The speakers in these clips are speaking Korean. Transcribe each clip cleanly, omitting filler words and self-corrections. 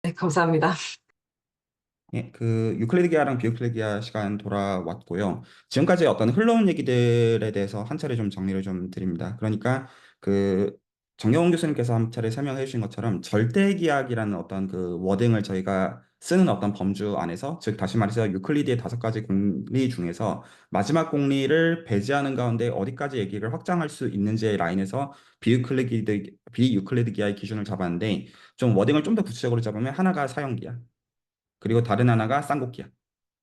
네, 감사합니다. 예, 그 유클리드 기하랑 비유클리드 기하 시간 돌아왔고요. 지금까지 어떤 흘러온 얘기들에 대해서 한 차례 좀 정리를 좀 드립니다. 그러니까 그 정영훈 교수님께서 한 차례 설명해 주신 것처럼 절대 기하학이라는 어떤 그 워딩을 저희가 쓰는 어떤 범주 안에서, 즉 다시 말해서 유클리드의 5가지 공리 중에서 마지막 공리를 배제하는 가운데 어디까지 얘기를 확장할 수 있는지의 라인에서 비유클리드 기하의 기준을 잡았는데, 좀 워딩을 좀 더 구체적으로 잡으면 하나가 사형 기하, 그리고 다른 하나가 쌍곡기야.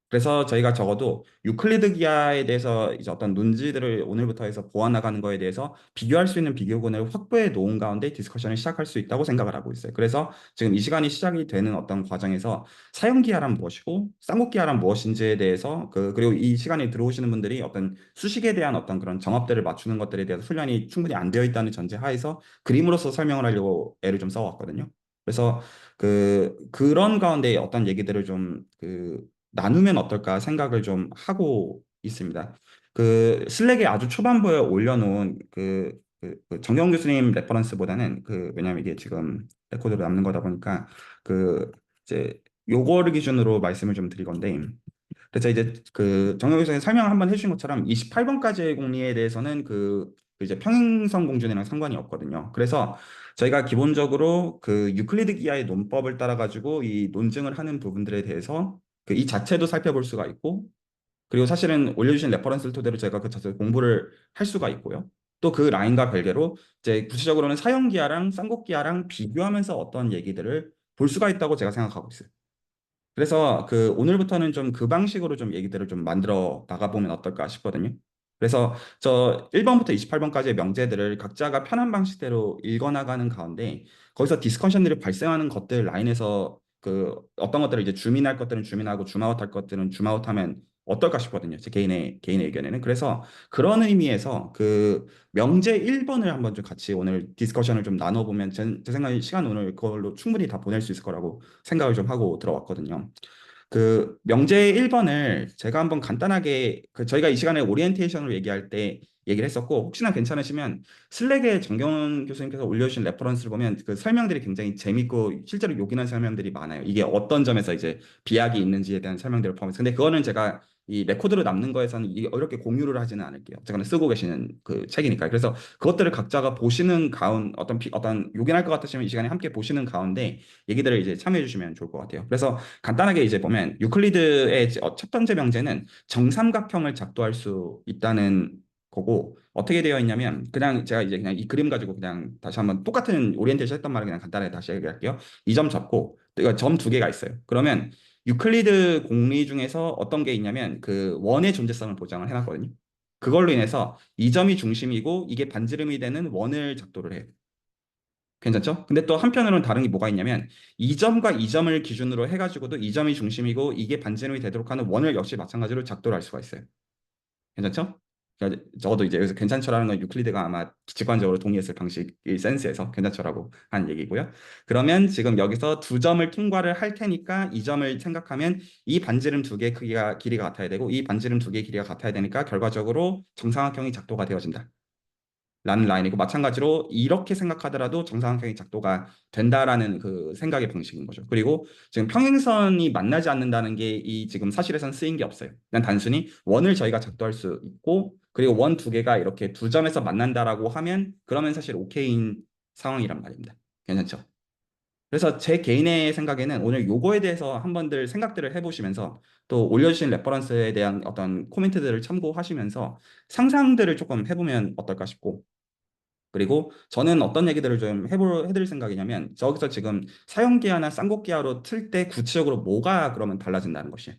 그래서 저희가 적어도 유클리드 기하에 대해서 이제 어떤 논지들을 오늘부터 해서 보완나가는 거에 대해서 비교할 수 있는 비교군을 확보해 놓은 가운데 디스커션을 시작할 수 있다고 생각을 하고 있어요. 그래서 지금 이 시간이 시작이 되는 어떤 과정에서 사형 기하란 무엇이고 쌍곡 기하란 무엇인지에 대해서 그리고 이 시간에 들어오시는 분들이 어떤 수식에 대한 어떤 그런 정합들을 맞추는 것들에 대해서 훈련이 충분히 안 되어 있다는 전제 하에서 그림으로서 설명을 하려고 애를 좀 써왔거든요. 그래서 그런 가운데 어떤 얘기들을 좀 나누면 어떨까 생각을 좀 하고 있습니다. 슬랙에 아주 초반부에 올려놓은 정경 교수님 레퍼런스보다는 왜냐면 이게 지금 레코드로 남는 거다 보니까 그 이제 요거를 기준으로 말씀을 좀 드릴 건데, 그래서 이제 정경 교수님 설명 한번 해주신 것처럼 28번까지의 공리에 대해서는 이제 평행선 공준이랑 상관이 없거든요. 그래서 저희가 기본적으로 유클리드 기하의 논법을 따라 가지고 이 논증을 하는 부분들에 대해서 이 자체도 살펴볼 수가 있고, 그리고 사실은 올려주신 레퍼런스를 토대로 제가 그 자체 공부를 할 수가 있고요. 또 그 라인과 별개로 이제 구체적으로는 사형 기하랑 쌍곡 기하랑 비교하면서 어떤 얘기들을 볼 수가 있다고 제가 생각하고 있어요. 그래서 오늘부터는 좀 그 방식으로 좀 얘기들을 좀 만들어 나가보면 어떨까 싶거든요. 그래서 저 1번부터 28번까지의 명제들을 각자가 편한 방식대로 읽어나가는 가운데, 거기서 디스커션들이 발생하는 것들 라인에서 어떤 것들을 이제 줌인할 것들은 줌인하고 줌아웃할 것들은 줌아웃하면 어떨까 싶거든요. 제 개인의 의견에는. 그래서 그런 의미에서 명제 1번을 한번 좀 같이 오늘 디스커션을 좀 나눠보면 제 생각에 시간 오늘 그걸로 충분히 다 보낼 수 있을 거라고 생각을 좀 하고 들어왔거든요. 명제 1번을 제가 한번 간단하게 저희가 이 시간에 오리엔테이션으로 얘기할 때 얘기를 했었고, 혹시나 괜찮으시면 슬랙에 정경훈 교수님께서 올려주신 레퍼런스를 보면 그 설명들이 굉장히 재밌고 실제로 요긴한 설명들이 많아요. 이게 어떤 점에서 이제 비약이 있는지에 대한 설명들을 포함해서. 근데 그거는 제가 이 레코드로 남는 거에서는 이렇게 공유를 하지는 않을게요. 제가 쓰고 계시는 그 책이니까. 그래서 그것들을 각자가 보시는 어떤 요긴할 것 같으시면 이 시간에 함께 보시는 가운데 얘기들을 이제 참여해 주시면 좋을 것 같아요. 그래서 간단하게 이제 보면 유클리드의 첫 번째 명제는 정삼각형을 작도할 수 있다는 거고, 어떻게 되어 있냐면 그냥 제가 이제 그냥 이 그림 가지고 그냥 다시 한번 똑같은 오리엔테이션 했던 말을 그냥 간단하게 다시 얘기할게요. 이 점 잡고 이거 점 두 개가 있어요. 그러면 유클리드 공리 중에서 어떤 게 있냐면 원의 존재성을 보장을 해놨거든요. 그걸로 인해서 이 점이 중심이고 이게 반지름이 되는 원을 작도를 해요. 괜찮죠? 근데 또 한편으로는 다른 게 뭐가 있냐면 이 점과 이 점을 기준으로 해가지고도 이 점이 중심이고 이게 반지름이 되도록 하는 원을 역시 마찬가지로 작도를 할 수가 있어요. 괜찮죠? 그러니까 적어도 이제 여기서 괜찮죠라는 건 유클리드가 아마 직관적으로 동의했을 방식의 센스에서 괜찮죠라고 하는 얘기고요. 그러면 지금 여기서 두 점을 통과를 할 테니까 이 점을 생각하면 이 반지름 두 개의 길이가 같아야 되고 이 반지름 두 개의 길이가 같아야 되니까 결과적으로 정사각형이 작도가 되어진다 라는 라인이고, 마찬가지로 이렇게 생각하더라도 정사각형이 작도가 된다라는 생각의 방식인 거죠. 그리고 지금 평행선이 만나지 않는다는 게 이 지금 사실에선 쓰인 게 없어요. 그냥 단순히 원을 저희가 작도할 수 있고, 그리고 원 두 개가 이렇게 두 점에서 만난다라고 하면 그러면 사실 오케이인 상황이란 말입니다. 괜찮죠? 그래서 제 개인의 생각에는 오늘 요거에 대해서 한번들 생각들을 해보시면서 또 올려주신 레퍼런스에 대한 어떤 코멘트들을 참고하시면서 상상들을 조금 해보면 어떨까 싶고, 그리고 저는 어떤 얘기들을 좀 해드릴 생각이냐면, 저기서 지금 사용기하나 쌍곡기하로 틀 때 구체적으로 뭐가 그러면 달라진다는 것이.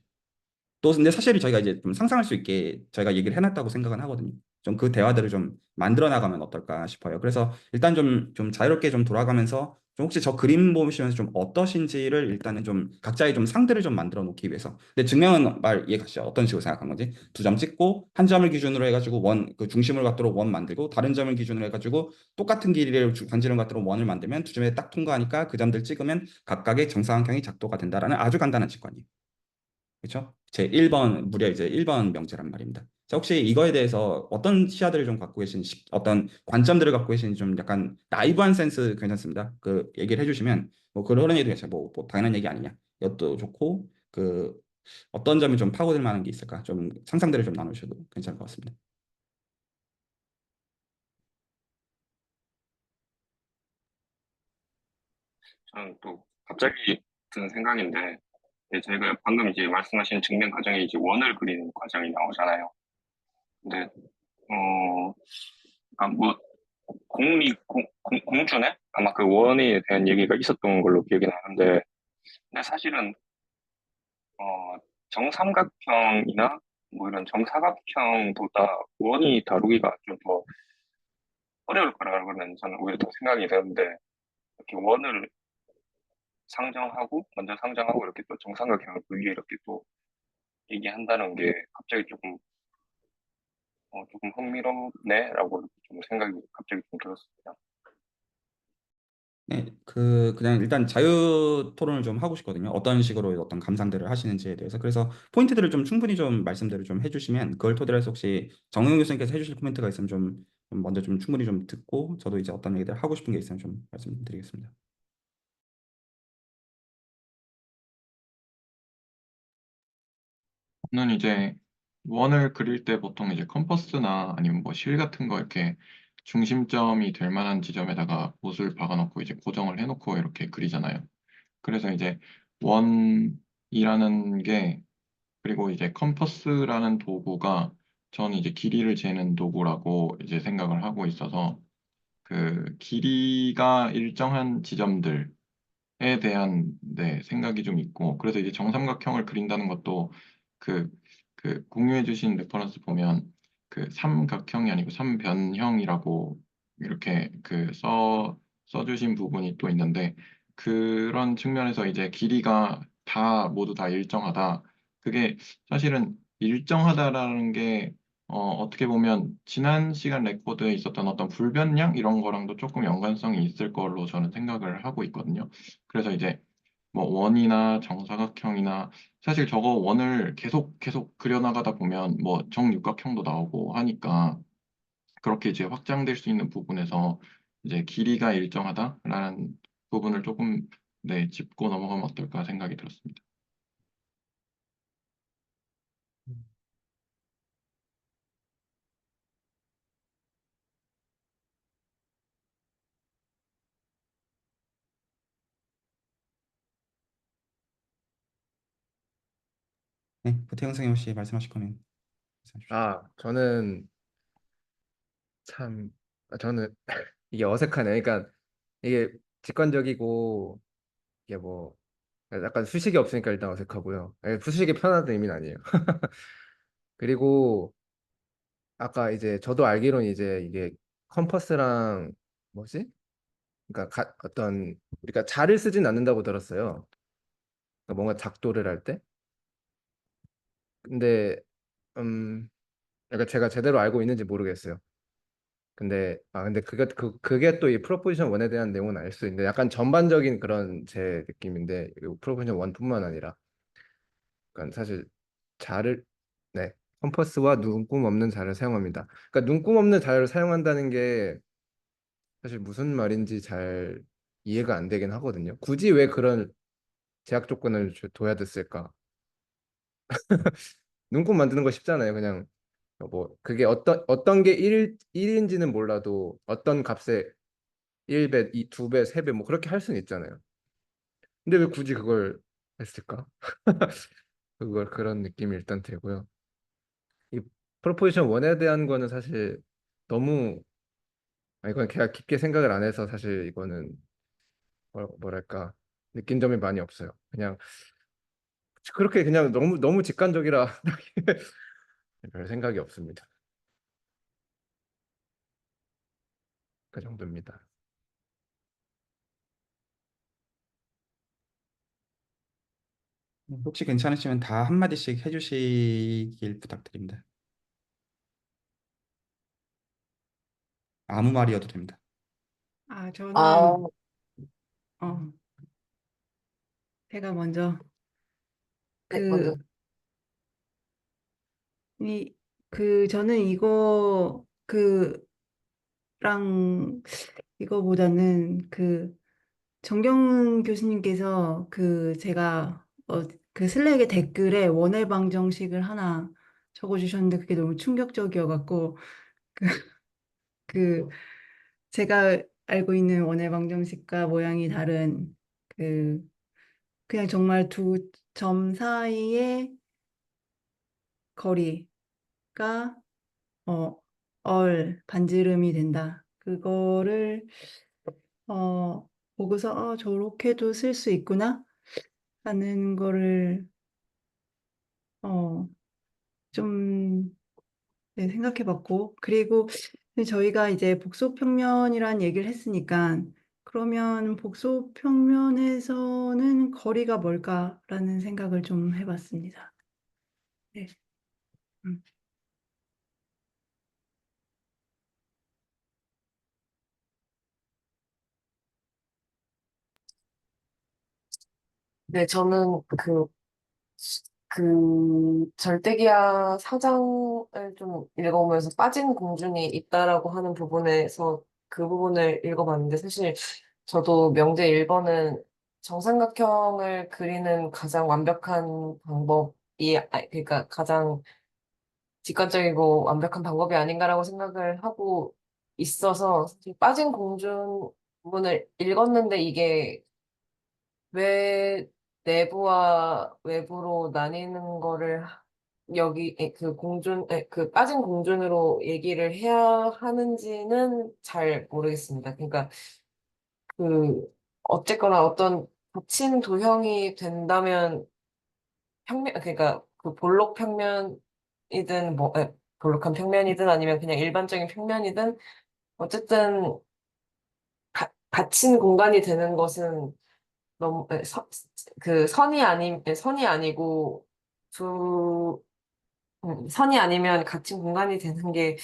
또 근데 사실 저희가 이제 좀 상상할 수 있게 저희가 얘기를 해놨다고 생각은 하거든요. 좀 그 대화들을 좀 만들어 나가면 어떨까 싶어요. 그래서 일단 좀 자유롭게 좀 돌아가면서 좀 혹시 저 그림 보시면서 좀 어떠신지를 일단은 좀 각자의 좀 상들을 좀 만들어 놓기 위해서. 근데 증명은 말 이해 가시죠? 어떤 식으로 생각한 건지. 두 점 찍고 한 점을 기준으로 해가지고 중심을 갖도록 원 만들고, 다른 점을 기준으로 해가지고 똑같은 길이를 반지름 갖도록 원을 만들면 두 점에 딱 통과하니까 그 점들 찍으면 각각의 정사각형이 작도가 된다라는 아주 간단한 직관이에요. 그렇죠? 제 1번 무려 이제 1번 명제란 말입니다. 자, 혹시 이거에 대해서 어떤 시야들을 좀 갖고 계신지, 어떤 관점들을 갖고 계신지 좀 약간 나이브한 센스 괜찮습니다. 그 얘기를 해주시면 뭐 그런 얘기도 괜찮아요. 뭐 당연한 얘기 아니냐. 이것도 좋고 그 어떤 점이 좀 파고들 만한 게 있을까? 좀 상상들을 좀 나누셔도 괜찮을 것 같습니다. 저는 또 갑자기 드는 생각인데, 저희가 방금 이제 말씀하신 증명 과정에 이제 원을 그리는 과정이 나오잖아요. 근데, 뭐, 공주네? 아마 그 원에 대한 얘기가 있었던 걸로 기억이 나는데, 근데 사실은, 정삼각형이나 뭐 이런 정사각형보다 원이 다루기가 좀 더 어려울 거라고는 저는 오히려 더 생각이 되는데, 이렇게 원을 상정하고, 먼저 상정하고, 이렇게 또 정삼각형을 그 위에 이렇게 또 얘기한다는 게 갑자기 조금 흥미롭네라고 좀 생각이 갑자기 좀 들었습니다. 네, 그냥 일단 자유 토론을 좀 하고 싶거든요. 어떤 식으로 어떤 감상들을 하시는지에 대해서. 그래서 포인트들을 좀 충분히 좀 말씀들을 좀 해주시면 그걸 토대로 해서 혹시 정용 교수님께서 해주실 코멘트가 있으면 좀 먼저 좀 충분히 좀 듣고 저도 이제 어떤 얘기들 하고 싶은 게 있으면 좀 말씀드리겠습니다. 저는 이제 원을 그릴 때 보통 이제 컴퍼스나 아니면 뭐 실 같은 거 이렇게 중심점이 될 만한 지점에다가 못을 박아놓고 이제 고정을 해놓고 이렇게 그리잖아요. 그래서 이제 원이라는 게 그리고 이제 컴퍼스라는 도구가 저는 이제 길이를 재는 도구라고 이제 생각을 하고 있어서 그 길이가 일정한 지점들 에 대한 생각이 좀 있고 그래서 이제 정삼각형을 그린다는 것도 그, 그 공유해 주신 레퍼런스 보면 그 삼각형이 아니고 삼변형이라고 이렇게 써주신 부분이 또 있는데 그런 측면에서 이제 길이가 다 모두 다 일정하다. 그게 사실은 일정하다라는 게 어떻게 보면 지난 시간 레코드에 있었던 어떤 불변량 이런 거랑도 조금 연관성이 있을 걸로 저는 생각을 하고 있거든요. 그래서 이제 뭐 원이나 정사각형이나 사실 저거 원을 계속 그려나가다 보면 뭐 정육각형도 나오고 하니까 그렇게 이제 확장될 수 있는 부분에서 이제 길이가 일정하다라는 부분을 조금 짚고 넘어가면 어떨까 생각이 들었습니다. 네, 부태영 선생님 혹시 말씀하실 거면 말씀해 주십시오. 저는 참, 저는 이게 어색하네. 그러니까 이게 직관적이고 이게 뭐 약간 수식이 없으니까 일단 어색하고요. 수식이 편하다는 의미는 아니에요. 그리고 아까 이제 저도 알기로는 이제 이게 컴퍼스랑 뭐지? 그러니까 어떤 우리가 자를 쓰진 않는다고 들었어요. 그러니까 뭔가 작도를 할 때. 근데 그러니까 제가 제대로 알고 있는지 모르겠어요. 근데 그게 또 이 프로포지션 1에 대한 내용은 알 수 있는데 약간 전반적인 그런 제 느낌인데 프로포지션 1뿐만 아니라 그러니까 사실 자를 네 컴퍼스와 눈금 없는 자를 사용합니다. 그러니까 눈금 없는 자를 사용한다는 게 사실 무슨 말인지 잘 이해가 안 되긴 하거든요. 굳이 왜 그런 제약 조건을 둬야 됐을까? 눈금 만드는 거 쉽잖아요. 그냥 뭐 그게 어떤 게 1인지는 몰라도 어떤 값에 1배, 2배, 3배 뭐 그렇게 할 수는 있잖아요. 근데 왜 굳이 그걸 했을까? 그런 느낌이 일단 들고요. 이 프로포지션 1에 대한 거는 사실 너무 이건 걔가 깊게 생각을 안 해서 사실 이거는 뭐랄까 느낀 점이 많이 없어요. 그냥 그렇게 그냥 너무 직관적이라 별 생각이 없습니다. 그 정도입니다. 혹시 괜찮으시면 다 한마디씩 해주시길 부탁드립니다. 아무 말이어도 됩니다. 아, 저는 어, 제가 먼저 네, 먼저. 그 이 저는 랑 이거보다는 정경훈 교수님께서 제가 슬랙의 댓글에 원의 방정식을 하나 적어주셨는데 그게 너무 충격적이어갖고 그, 그 제가 알고 있는 원의 방정식과 모양이 다른 그 그냥 정말 두 점 사이의 거리가 어, 반지름이 된다. 그거를 보고서 저렇게도 쓸 수 있구나 하는 거를 어, 좀 네, 생각해봤고 그리고 저희가 이제 복소평면이란 얘기를 했으니까 그러면 복소평면에서는 거리가 뭘까라는 생각을 좀 해봤습니다. 네. 음. 네, 저는 절대기하 사장을 좀 읽어보면서 빠진 공준이 있다라고 하는 부분에서 그 부분을 읽어봤는데 사실 저도 명제 1번은 정삼각형을 그리는 가장 완벽한 방법이, 그러니까 가장 직관적이고 완벽한 방법이 아닌가라고 생각을 하고 있어서 사실 빠진 공준 부분을 읽었는데 이게 왜 내부와 외부로 나뉘는 거를 여기 그 빠진 공준으로 얘기를 해야 하는지는 잘 모르겠습니다. 그러니까 어쨌거나 어떤 닫힌 도형이 된다면 그러니까 볼록 평면이든 볼록한 평면이든 아니면 그냥 일반적인 평면이든 어쨌든 닫힌 공간이 되는 것은 너무 선이 아니고 두 선이 아니면 갇힌 공간이 되는 게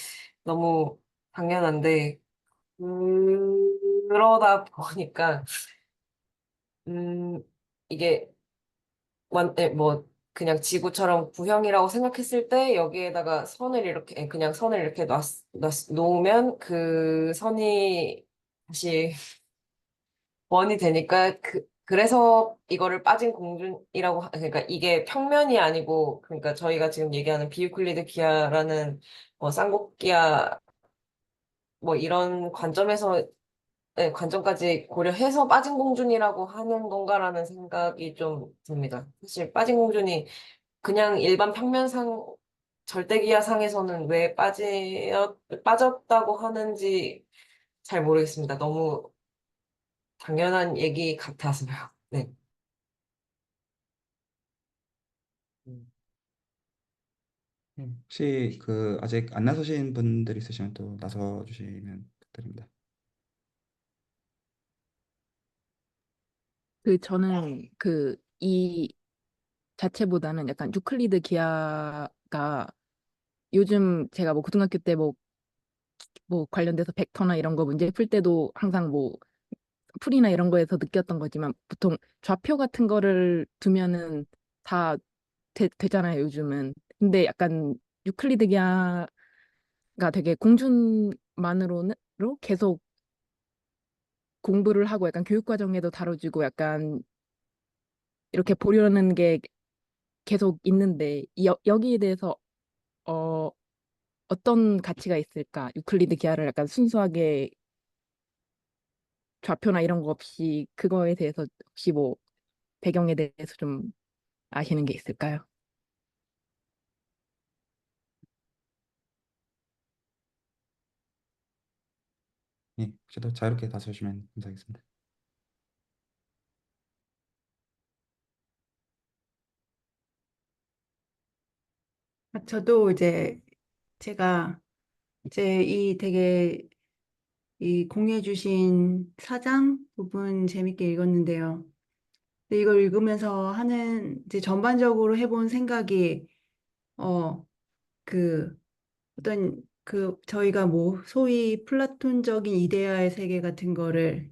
너무 당연한데 그러다 보니까 음 이게 뭐 그냥 지구처럼 구형이라고 생각했을 때 여기에다가 그냥 선을 이렇게 놓으면 그 선이 다시 원이 되니까 그래서 이거를 빠진 공준이라고 그러니까 이게 평면이 아니고 그러니까 저희가 지금 얘기하는 비유클리드 기하라는 뭐 쌍곡기하 뭐 이런 관점까지 고려해서 빠진 공준이라고 하는 건가라는 생각이 좀 듭니다. 사실 빠진 공준이 그냥 일반 평면상 절대기하상에서는 왜 빠졌다고 하는지 잘 모르겠습니다. 너무 당연한 얘기 같아서요. 네. 혹시 아직 안 나서신 분들 있으시면 또 나서 주시면 부탁드립니다. 저는 이 자체보다는 약간 유클리드 기하가 요즘 제가 뭐 고등학교 때 뭐 관련돼서 벡터나 이런 거 문제 풀 때도 항상 뭐 풀이나 이런 거에서 느꼈던 거지만 보통 좌표 같은 거를 두면은 다 되잖아요, 요즘은. 근데 약간 유클리드 기하가 되게 공준만으로 계속 공부를 하고 약간 교육 과정에도 다뤄지고 약간 이렇게 보려는 게 계속 있는데 여기에 대해서 어, 어떤 가치가 있을까? 유클리드 기하를 약간 순수하게 좌표나 이런 거 없이 그거에 대해서 혹시 뭐 배경에 대해서 좀 아시는 게 있을까요? 예, 혹시 더 자유롭게 나서 주시면 감사하겠습니다. 저도 제가 되게 이 공유해주신 사장 부분 재밌게 읽었는데요. 근데 이걸 읽으면서 전반적으로 해본 생각이, 그, 저희가 뭐, 소위 플라톤적인 이데아의 세계 같은 거를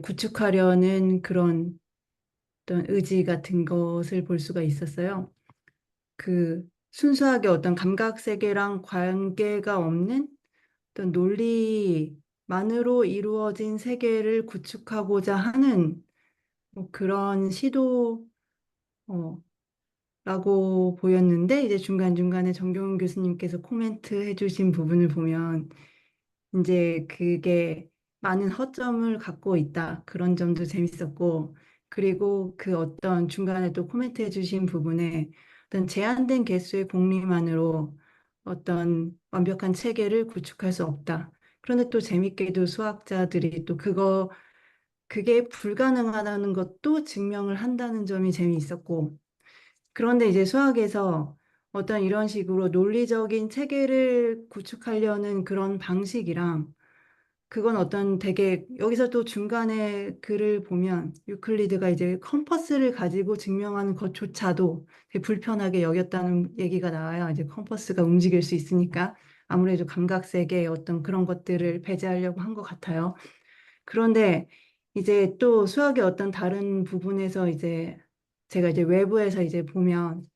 구축하려는 그런 어떤 의지 같은 것을 볼 수가 있었어요. 순수하게 어떤 감각 세계랑 관계가 없는 어떤 논리만으로 이루어진 세계를 구축하고자 하는 뭐 그런 시도 어, 라고 보였는데 이제 중간중간에 정경훈 교수님께서 코멘트 해주신 부분을 보면 이제 그게 많은 허점을 갖고 있다. 그런 점도 재밌었고, 그리고 그 어떤 중간에 또 코멘트 해주신 부분에 어떤 제한된 개수의 공리만으로 어떤 완벽한 체계를 구축할 수 없다. 그런데 또 재밌게도 수학자들이 또 그게 불가능하다는 것도 증명을 한다는 점이 재미있었고, 그런데 이제 수학에서 어떤 이런 식으로 논리적인 체계를 구축하려는 그런 방식이랑 그건 어떤 되게 여기서 또 중간에 글을 보면 유클리드가 이제 컴퍼스를 가지고 증명하는 것조차도 되게 불편하게 여겼다는 얘기가 나와요. 이제 컴퍼스가 움직일 수 있으니까 아무래도 감각세계의 어떤 그런 것들을 배제하려고 한 것 같아요. 그런데 이제 또 수학의 어떤 다른 부분에서 이제 제가 이제 외부에서 이제 보면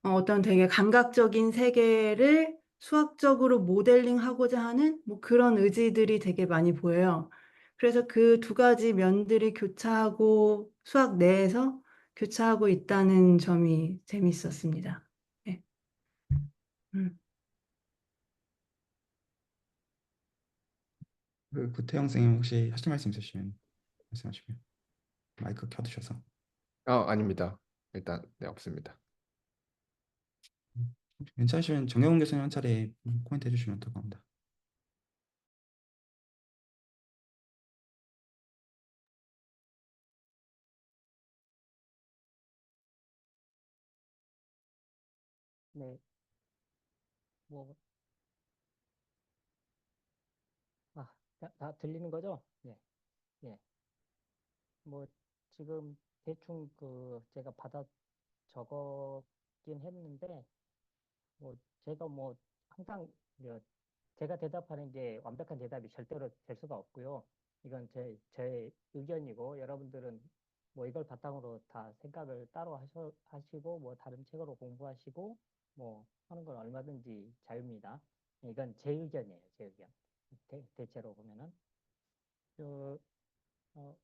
어떤 되게 감각적인 세계를 수학적으로 모델링하고자 하는 뭐 그런 의지들이 되게 많이 보여요. 그래서 그 두 가지 면들이 교차하고 수학 내에서 교차하고 있다는 점이 재밌었습니다. 네. 음. 구태영 선생님 혹시 하실 말씀 있으시면 말씀하시고요. 마이크 켜두셔서. 아닙니다. 일단 네, 없습니다. 괜찮으시면 정경훈 교수님 한 차례 코멘트 해주시면 될 것 같습니다. 네, 뭐, 다 들리는 거죠? 네, 예. 뭐, 지금 대충 제가 받아 적었긴 했는데, 뭐, 제가 뭐, 항상, 제가 대답하는 게 완벽한 대답이 절대로 될 수가 없고요. 이건 제 의견이고, 여러분들은 뭐, 이걸 바탕으로 다 생각을 따로 하시고, 뭐, 다른 책으로 공부하시고, 뭐, 하는 건 얼마든지 자유입니다. 이건 제 의견이에요, 제 의견. 대체로 보면은. 그, 어,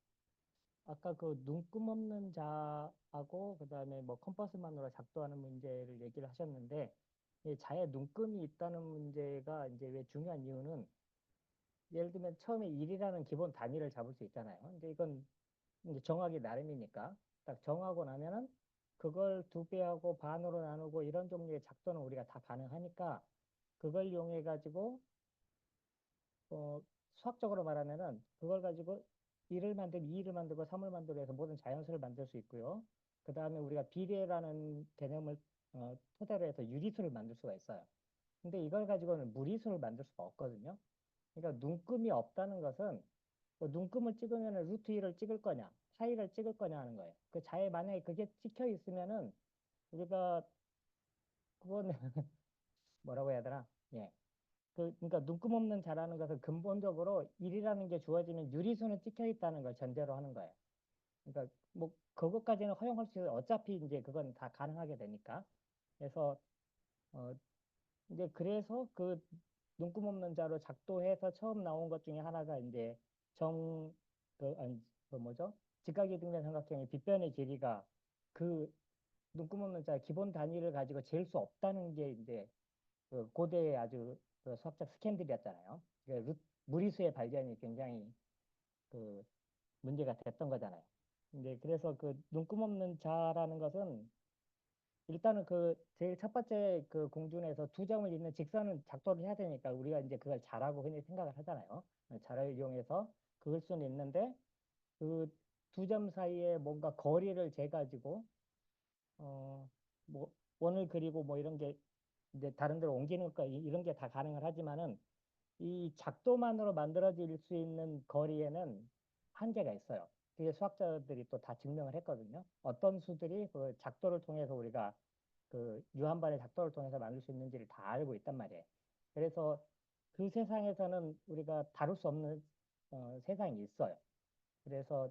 아까 그 눈금 없는 자하고 그다음에 뭐 컴퍼스만으로 작동하는 문제를 얘기를 하셨는데 이 자에 눈금이 있다는 문제가 이제 왜 중요한 이유는 예를 들면 처음에 1이라는 기본 단위를 잡을 수 있잖아요. 근데 이건 이제 정하기 나름이니까 딱 정하고 나면은 그걸 2배하고 반으로 나누고 이런 종류의 작동은 우리가 다 가능하니까 그걸 이용해 가지고 수학적으로 말하면은 그걸 가지고 1을 만들고 2를 만들고 3을 만들고 해서 모든 자연수를 만들 수 있고요. 그 다음에 우리가 비례라는 개념을 토대로 해서 유리수를 만들 수가 있어요. 근데 이걸 가지고는 무리수를 만들 수가 없거든요. 그러니까 눈금이 없다는 것은 눈금을 찍으면 루트 1을 찍을 거냐, 파이를 찍을 거냐 하는 거예요. 그 자에 만약에 그게 찍혀 있으면은 우리가 그건 뭐라고 해야 되나? 예. 그러니까 눈금 없는 자라는 것은 근본적으로 1이라는 게 주어지면 유리수는 찍혀 있다는 걸 전제로 하는 거예요. 그러니까 뭐 그것까지는 허용할 수 있어요. 어차피 이제 그건 다 가능하게 되니까. 그래서 어 이제 그래서 그 눈금 없는 자로 작동해서 처음 나온 것 중에 하나가 이제 아니 그 뭐죠? 직각이등변 삼각형의 빗변의 길이가 그 눈금 없는 자 기본 단위를 가지고 잴 수 없다는 게 이제 그 고대의 아주 그 수학적 스캔들이었잖아요. 무리수의 발견이 굉장히 그 문제가 됐던 거잖아요. 근데 그래서 그 눈금 없는 자라는 것은 일단은 그 제일 첫 번째 그 공준에서 두 점을 잇는 직선은 작도를 해야 되니까 우리가 이제 그걸 잘하고 흔히 생각을 하잖아요. 자를 이용해서 그을 수는 있는데 그 두 점 사이에 뭔가 거리를 재가지고 뭐 원을 그리고 뭐 이런 게 이제 다른 데로 옮기는 거 이런 게 다 가능을 하지만은 이 작도만으로 만들어질 수 있는 거리에는 한계가 있어요. 그게 수학자들이 또 다 증명을 했거든요. 어떤 수들이 그 작도를 통해서 우리가 그 유한반의 작도를 통해서 만들 수 있는지를 다 알고 있단 말이에요. 그래서 그 세상에서는 우리가 다룰 수 없는 세상이 있어요. 그래서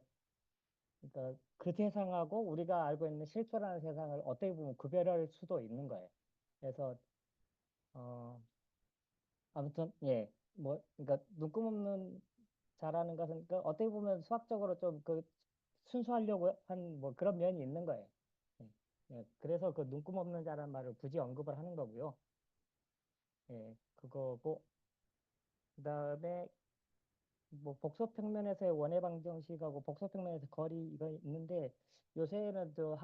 그러니까 그 세상하고 우리가 알고 있는 실존하는 세상을 어떻게 보면 구별할 수도 있는 거예요. 그래서 어, 아무튼 예, 뭐 그러니까 눈금 없는 자라는 것은 그 어떻게 보면 수학적으로 좀 그 순수하려고 한 뭐 그런 면이 있는 거예요. 예, 예, 그래서 그 눈금 없는 자라는 말을 굳이 언급을 하는 거고요. 예, 그거고 그다음에 뭐 복소평면에서의 원의 방정식하고 복소평면에서 거리 이거 있는데 요새는 저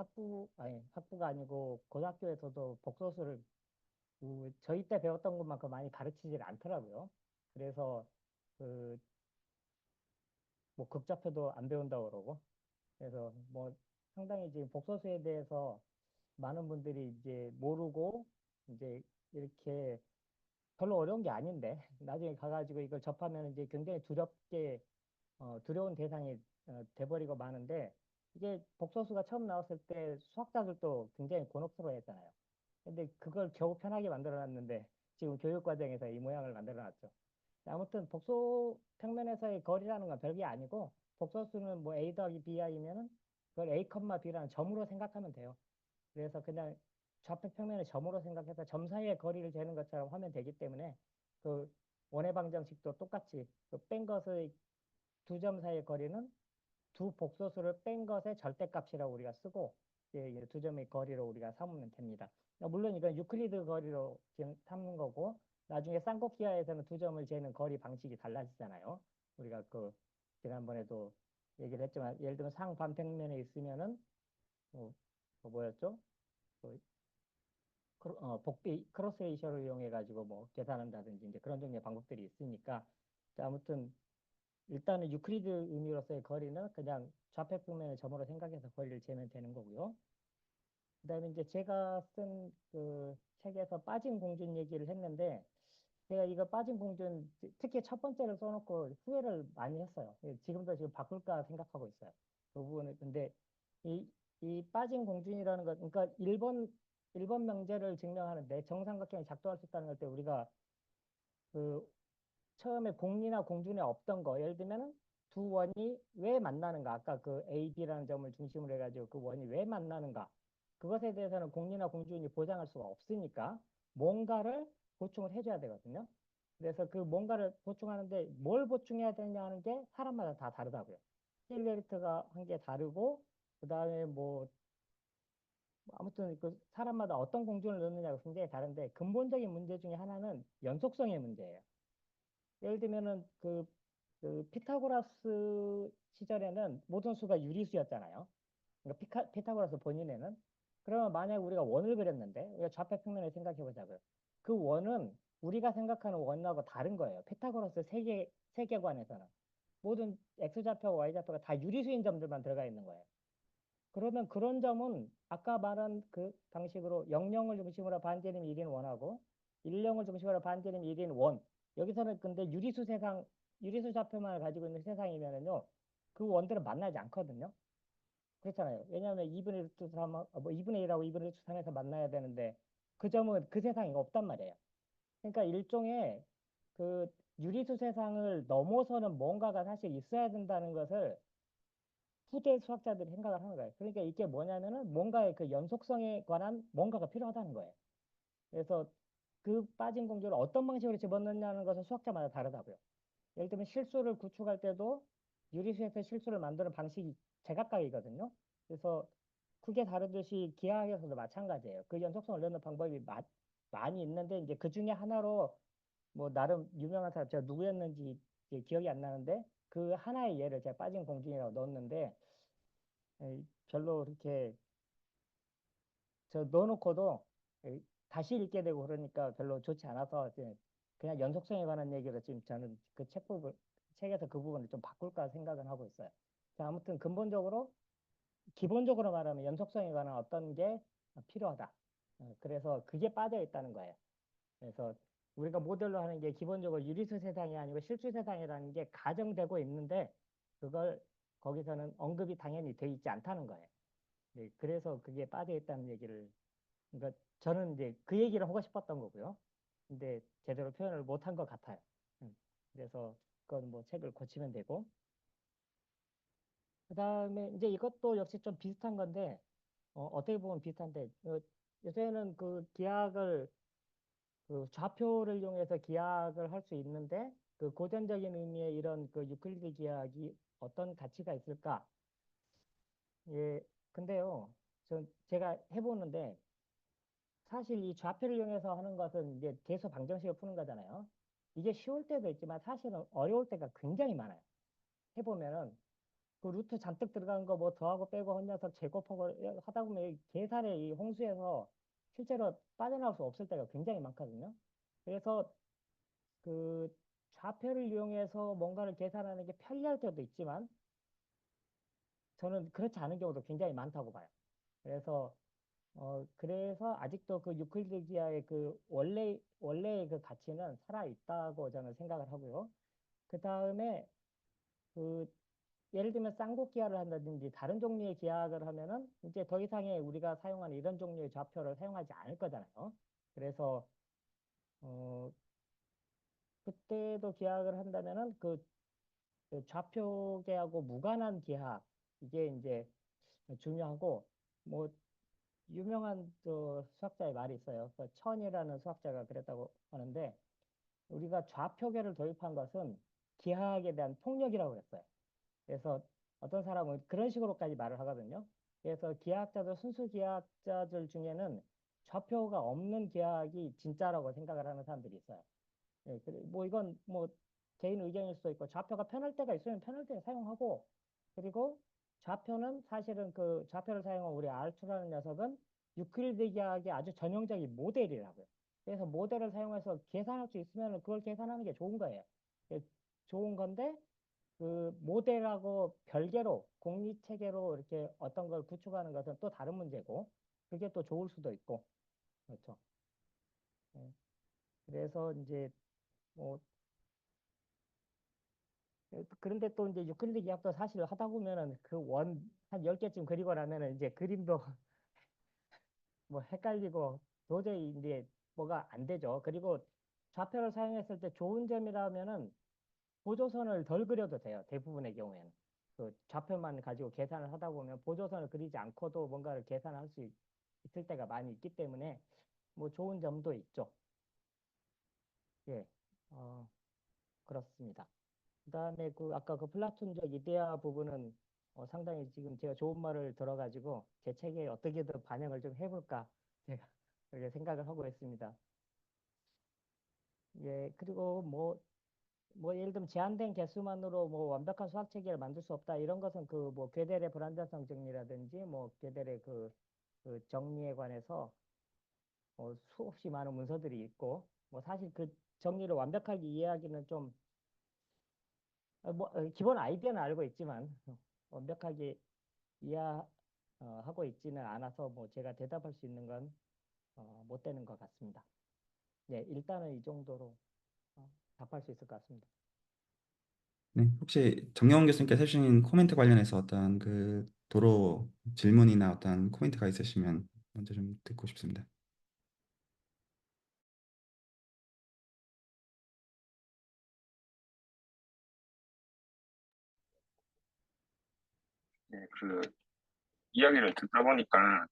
학부가 아니고 고등학교에서도 복소수를 저희 때 배웠던 것만큼 많이 가르치질 않더라고요. 그래서 그 뭐 극좌표도 안 배운다고 그러고 그래서 뭐 상당히 지금 복소수에 대해서 많은 분들이 이제 모르고 이제 이렇게 별로 어려운 게 아닌데 나중에 가가지고 이걸 접하면 이제 굉장히 두렵게 두려운 대상이 돼버리고 마는데 이게 복소수가 처음 나왔을 때 수학자들도 굉장히 곤혹스러워했잖아요. 근데 그걸 겨우 편하게 만들어놨는데 지금 교육과정에서 이 모양을 만들어놨죠. 아무튼 복소 평면에서의 거리라는 건 별게 아니고 복소수는 뭐 a 더하기 bi면은 그걸 a, b라는 점으로 생각하면 돼요. 그래서 그냥 좌표 평면을 점으로 생각해서 점 사이의 거리를 재는 것처럼 하면 되기 때문에 그 원의 방정식도 똑같이 그 뺀 것의 두 점 사이의 거리는 두 복소수를 뺀 것의 절대값이라고 우리가 쓰고 이제 두 점의 거리로 우리가 삼으면 됩니다. 물론 이건 유클리드 거리로 지금 삼는 거고 나중에 쌍곡기하에서는 두 점을 재는 거리 방식이 달라지잖아요. 우리가 그 지난번에도 얘기를 했지만 예를 들면 상반평면에 있으면은 뭐였죠? 그 복비 크로스 레이셔를 이용해 가지고 뭐 계산한다든지 이제 그런 종류의 방법들이 있으니까 자, 아무튼 일단은 유클리드 의미로서의 거리는 그냥 좌표평면의 점으로 생각해서 거리를 재면 되는 거고요. 그다음에 이제 제가 쓴 그 책에서 빠진 공준 얘기를 했는데 제가 이거 빠진 공준 특히 첫 번째를 써놓고 후회를 많이 했어요. 지금도 지금 바꿀까 생각하고 있어요. 그 부분을 근데 이, 이 빠진 공준이라는 것 그러니까 일본 명제를 증명하는데 정삼각형이 작동할 수 있다는 걸 때 우리가 그 처음에 공리나 공준에 없던 거, 예를 들면은 두 원이 왜 만나는가, 아까 그 A, B라는 점을 중심으로 해가지고 그 원이 왜 만나는가, 그것에 대해서는 공리나 공준이 보장할 수가 없으니까 뭔가를 보충을 해줘야 되거든요. 그래서 그 뭔가를 보충하는데 뭘 보충해야 되냐 하는 게 사람마다 다 다르다고요. 힐베르트가 한 게 다르고, 그 다음에 뭐 아무튼 그 사람마다 어떤 공준을 넣느냐가 굉장히 다른데 근본적인 문제 중에 하나는 연속성의 문제예요. 예를 들면은 그 피타고라스 시절에는 모든 수가 유리수였잖아요. 그러니까 피타고라스 본인에는. 그러면 만약에 우리가 원을 그렸는데, 우리가 좌표 평면을 생각해 보자고요. 그 원은 우리가 생각하는 원하고 다른 거예요. 피타고라스 세계관에서는. 모든 x좌표와 y좌표가 다 유리수인 점들만 들어가 있는 거예요. 그러면 그런 점은 아까 말한 그 방식으로 00을 중심으로 반지름 1인 원하고 10을 중심으로 반지름 1인 원. 여기서는 근데 유리수 좌표만을 가지고 있는 세상이면은요. 그 원들은 만나지 않거든요. 그렇잖아요. 왜냐하면 2분의 루트 3, 뭐 2분의 1하고 2분의 루트 3에서 만나야 되는데 그 점은 그 세상이 없단 말이에요. 그러니까 일종의 그 유리수 세상을 넘어서는 뭔가가 사실 있어야 된다는 것을 후대 수학자들이 생각을 하는 거예요. 그러니까 이게 뭐냐면은 뭔가의 그 연속성에 관한 뭔가가 필요하다는 거예요. 그래서 그 빠진 공조를 어떤 방식으로 집어넣냐는 것은 수학자마다 다르다고요. 예를 들면 실수를 구축할 때도 유리수에서 실수를 만드는 방식이 제각각이거든요. 그래서 크게 다르듯이 기하학에서도 마찬가지예요. 그 연속성을 넣는 방법이 많이 있는데 이제 그 중에 하나로 뭐 나름 유명한 사람 제가 누구였는지 이제 기억이 안 나는데 그 하나의 예를 제가 빠진 공준이라고 넣었는데 별로 그렇게 저 넣어놓고도 다시 읽게 되고 그러니까 별로 좋지 않아서 이제 그냥 연속성에 관한 얘기로 지금 저는 그 책에서 그 부분을 좀 바꿀까 생각은 하고 있어요. 자, 아무튼 근본적으로 기본적으로 말하면 연속성에 관한 어떤 게 필요하다. 그래서 그게 빠져 있다는 거예요. 그래서 우리가 모델로 하는 게 기본적으로 유리수 세상이 아니고 실수 세상이라는 게 가정되고 있는데 그걸 거기서는 언급이 당연히 돼 있지 않다는 거예요. 네, 그래서 그게 빠져 있다는 얘기를, 그러니까 저는 이제 그 얘기를 하고 싶었던 거고요. 근데 제대로 표현을 못한 것 같아요. 그래서 그건 뭐 책을 고치면 되고. 그다음에 이제 이것도 역시 좀 비슷한 건데 어떻게 보면 비슷한데 요새는 그 기하학을 그 좌표를 이용해서 기하학을 할 수 있는데 그 고전적인 의미의 이런 그 유클리드 기하학이 어떤 가치가 있을까? 예, 근데요, 제가 해보는데 사실 이 좌표를 이용해서 하는 것은 이제 계속 방정식을 푸는 거잖아요. 이게 쉬울 때도 있지만 사실은 어려울 때가 굉장히 많아요. 해보면은 그 루트 잔뜩 들어간 거 뭐 더하고 빼고 한 녀석 제곱하고 하다 보면 이 계산의 이 홍수에서 실제로 빠져나올 수 없을 때가 굉장히 많거든요. 그래서 그 좌표를 이용해서 뭔가를 계산하는 게 편리할 때도 있지만 저는 그렇지 않은 경우도 굉장히 많다고 봐요. 그래서 그래서 아직도 그 유클리드 기하의 그 원래의 그 가치는 살아 있다고 저는 생각을 하고요. 그 다음에 그 예를 들면 쌍곡 기하를 한다든지 다른 종류의 기하학을 하면은 이제 더 이상의 우리가 사용하는 이런 종류의 좌표를 사용하지 않을 거잖아요. 그래서 어 그때도 기하학을 한다면은 그 좌표계하고 무관한 기하학 이게 이제 중요하고 뭐 유명한 수학자의 말이 있어요. 그 천이라는 수학자가 그랬다고 하는데 우리가 좌표계를 도입한 것은 기하학에 대한 폭력이라고 그랬어요. 그래서 어떤 사람은 그런 식으로까지 말을 하거든요. 그래서 기하학자들, 순수 기하학자들 중에는 좌표가 없는 기하학이 진짜라고 생각을 하는 사람들이 있어요. 예, 뭐 이건 뭐 개인 의견일 수도 있고 좌표가 편할 때가 있으면 편할 때 사용하고 그리고 좌표는 사실은 그 좌표를 사용한 우리 R2라는 녀석은 유클리드 기하학의 아주 전형적인 모델이라고요. 그래서 모델을 사용해서 계산할 수 있으면 그걸 계산하는 게 좋은 거예요. 예, 좋은 건데 그 모델하고 별개로 공립체계로 이렇게 어떤 걸 구축하는 것은 또 다른 문제고 그게 또 좋을 수도 있고 그렇죠. 예, 그래서 이제 뭐 그런데 또 이제 유클리드 기하학도 사실 하다 보면은 그 원 한 10개쯤 그리고 나면은 이제 그림도 뭐 헷갈리고 도저히 이제 뭐가 안 되죠. 그리고 좌표를 사용했을 때 좋은 점이라면은 보조선을 덜 그려도 돼요. 대부분의 경우에는. 그 좌표만 가지고 계산을 하다 보면 보조선을 그리지 않고도 뭔가를 계산할 수 있을 때가 많이 있기 때문에 뭐 좋은 점도 있죠. 예, 그렇습니다. 그다음에 그 아까 그 플라톤적 이데아 부분은 상당히 지금 제가 좋은 말을 들어가지고 제 책에 어떻게든 반영을 좀 해볼까 제가 그렇게 생각을 하고 있습니다. 예, 그리고 뭐 예를 들면 제한된 개수만으로 뭐 완벽한 수학 체계를 만들 수 없다 이런 것은 그 뭐 gödel의 불완전성 정리라든지 뭐 gödel의 그 정리에 관해서 수없이 많은 문서들이 있고 뭐 사실 그 정리를 완벽하게 이해하기는 좀 기본 아이디어는 알고 있지만 완벽하게 이해하고 있지는 않아서 뭐 제가 대답할 수 있는 건 못 되는 것 같습니다. 네, 일단은 이 정도로 답할 수 있을 것 같습니다. 네, 혹시 정영훈 교수님께서 해주신 코멘트 관련해서 어떤 그 도로 질문이나 어떤 코멘트가 있으시면 먼저 좀 듣고 싶습니다. 네, 그 이야기를 듣다 보니까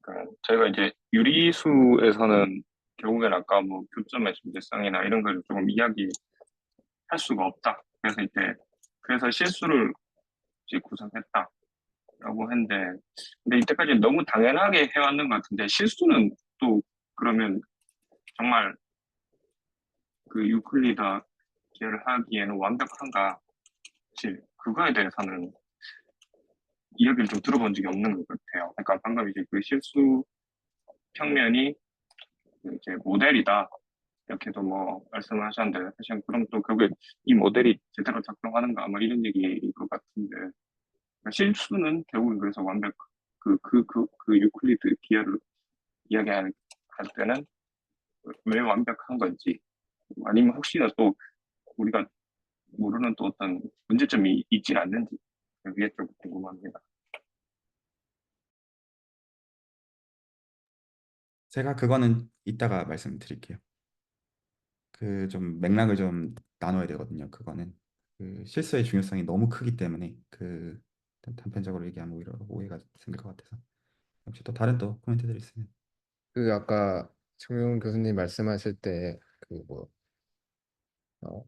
그러니까 저희가 이제 유리수에서는 결국엔 아까 뭐 교점의 존재성이나 이런 걸 조금 이야기할 수가 없다. 그래서 이제 그래서 실수를 이제 구성했다라고 했는데 근데 이때까지 너무 당연하게 해왔는 것 같은데 실수는 또 그러면 정말 그 유클리드 기하를 하기에는 완벽한가? 사실 그거에 대해서는 이야기를 좀 들어본 적이 없는 것 같아요. 그러니까 방금 이제 그 실수 평면이 이제 모델이다. 이렇게도 뭐 말씀을 하셨는데, 사실 그럼 또 결국에 이 모델이 제대로 작동하는가, 뭐 이런 얘기일 것 같은데, 그러니까 실수는 결국은 그래서 그 유클리드 기하를 이야기할 때는 왜 완벽한 건지, 아니면 혹시나 또 우리가 모르는 또 어떤 문제점이 있지 않는지, 그게 좀 궁금합니다. 제가 그거는 이따가 말씀드릴게요. 그 좀 맥락을 좀 나눠야 되거든요. 그거는 그 실수의 중요성이 너무 크기 때문에 그 일단 단편적으로 얘기하면 오히려 오해가 생길 것 같아서 혹시 또 다른 또 코멘트들이 있으면. 그 아까 정용 교수님 말씀하실 때 그 뭐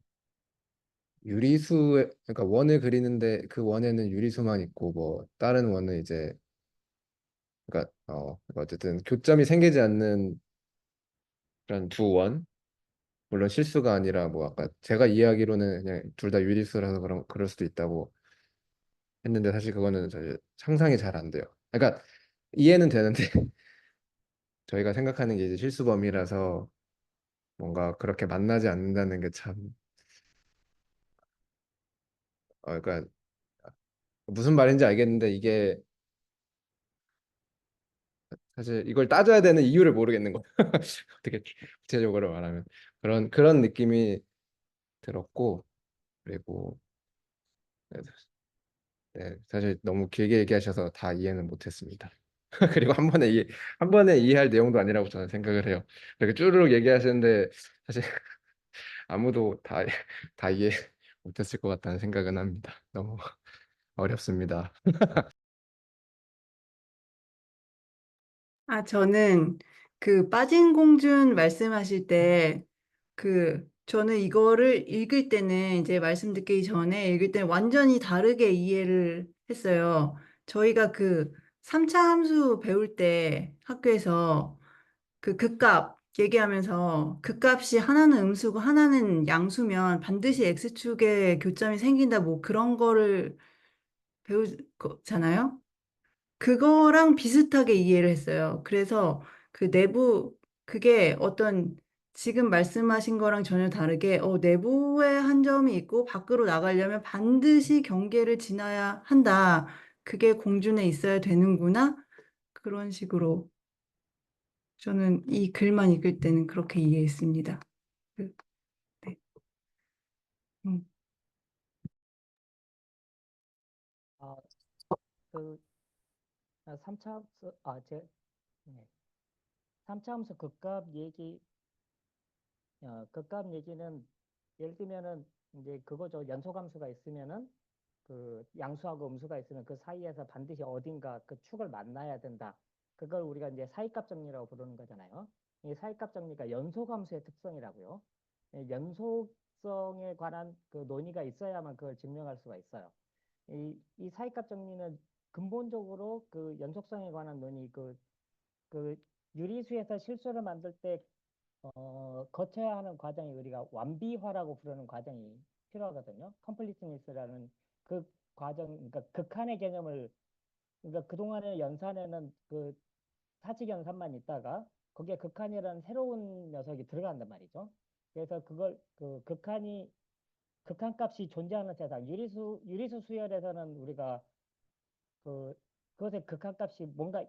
유리수 그러니까 원을 그리는데 그 원에는 유리수만 있고 뭐 다른 원은 이제 그러니까 어쨌든 교점이 생기지 않는 그런 두 원, 물론 실수가 아니라 뭐 아까 제가 이해하기로는 그냥 둘 다 유리수라서 그럴 수도 있다고 했는데 사실 그거는 사실 상상이 잘 안 돼요. 그러니까 이해는 되는데 저희가 생각하는 게 이제 실수 범위라서 뭔가 그렇게 만나지 않는다는 게 참 그러니까 무슨 말인지 알겠는데 이게 사실 이걸 따져야 되는 이유를 모르겠는 거예요. 어떻게 구체적으로 말하면 그런 느낌이 들었고 그리고 네, 네, 사실 너무 길게 얘기하셔서 다 이해는 못했습니다. 그리고 한 번에 이해할 내용도 아니라고 저는 생각을 해요. 이렇게 쭈르륵 얘기하시는데 사실 아무도 다 이해 못했을 것 같다는 생각은 합니다. 너무 어렵습니다. 저는 그 빠진 공준 말씀하실 때, 저는 이거를 읽을 때는, 이제 말씀 듣기 전에 읽을 때는 완전히 다르게 이해를 했어요. 저희가 그 3차 함수 배울 때 학교에서 그 극값 얘기하면서 극값이 하나는 음수고 하나는 양수면 반드시 x축에 교점이 생긴다, 뭐 그런 거를 배우잖아요. 그거랑 비슷하게 이해를 했어요. 그래서 그 내부, 그게 어떤 지금 말씀하신 거랑 전혀 다르게, 내부에 한 점이 있고 밖으로 나가려면 반드시 경계를 지나야 한다. 그게 공준에 있어야 되는구나. 그런 식으로 저는 이 글만 읽을 때는 그렇게 이해했습니다. 그, 네. 음. 아, 그 3차 함수 네. 3차 함수 극값 얘기는 예를 들면은 이제 그거죠. 연소함수가 있으면은 그 양수하고 음수가 있으면 그 사이에서 반드시 어딘가 그 축을 만나야 된다. 그걸 우리가 이제 사이값 정리라고 부르는 거잖아요. 이 사이값 정리가 연소함수의 특성이라고요. 연속성에 관한 그 논의가 있어야만 그걸 증명할 수가 있어요. 이 사이값 정리는 근본적으로 그 연속성에 관한 논의, 그 유리수에서 실수를 만들 때 거쳐야 하는 과정이 우리가 완비화라고 부르는 과정이 필요하거든요. 컴플리트니스라는 그 과정, 그러니까 극한의 개념을, 그러니까 그동안의 연산에는 그 사칙 연산만 있다가 거기에 극한이라는 새로운 녀석이 들어간단 말이죠. 그래서 그걸 그 극한값이 존재하는 세상, 유리수 수열에서는 우리가 그 그것의 극한값이 뭔가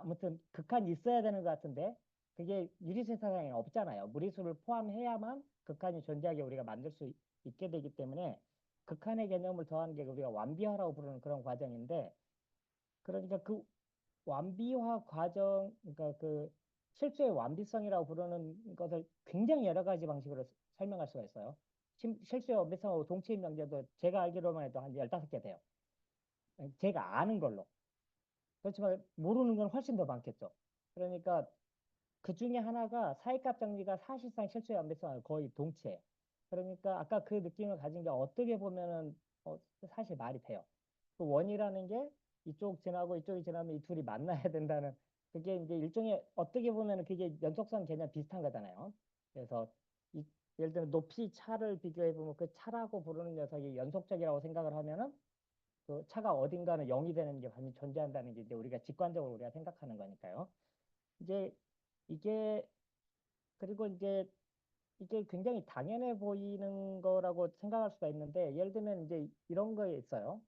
아무튼 극한이 있어야 되는 것 같은데 그게 유리수 세상에 없잖아요. 무리수를 포함해야만 극한이 존재하게 우리가 만들 수 있게 되기 때문에 극한의 개념을 더하는 게 우리가 완비화라고 부르는 그런 과정인데 그러니까 그 완비화 과정 그러니까 그 실수의 완비성이라고 부르는 것을 굉장히 여러 가지 방식으로 설명할 수가 있어요. 실수의 완비성하고 동치인 명제도 제가 알기로만 해도 한 15개 돼요. 제가 아는 걸로. 그렇지만 모르는 건 훨씬 더 많겠죠. 그러니까 그 중에 하나가 사이값 정리가 사실상 실수의 완벽성을 거의 동치해요. 그러니까 아까 그 느낌을 가진 게 어떻게 보면은 사실 말이 돼요. 그 원이라는 게 이쪽 지나고 이쪽이 지나면 이 둘이 만나야 된다는 그게 이제 일종의 어떻게 보면은 그게 연속성 개념 비슷한 거잖아요. 그래서 예를 들면 높이 차를 비교해 보면 그 차라고 부르는 녀석이 연속적이라고 생각을 하면은 그 차가 어딘가는 0이 되는 게 반드시 존재한다는 게 이제 우리가 직관적으로 우리가 생각하는 거니까요. 이제 이게 그리고 이제 이게 굉장히 당연해 보이는 거라고 생각할 수가 있는데 예를 들면 이제 이런 거에 있어요.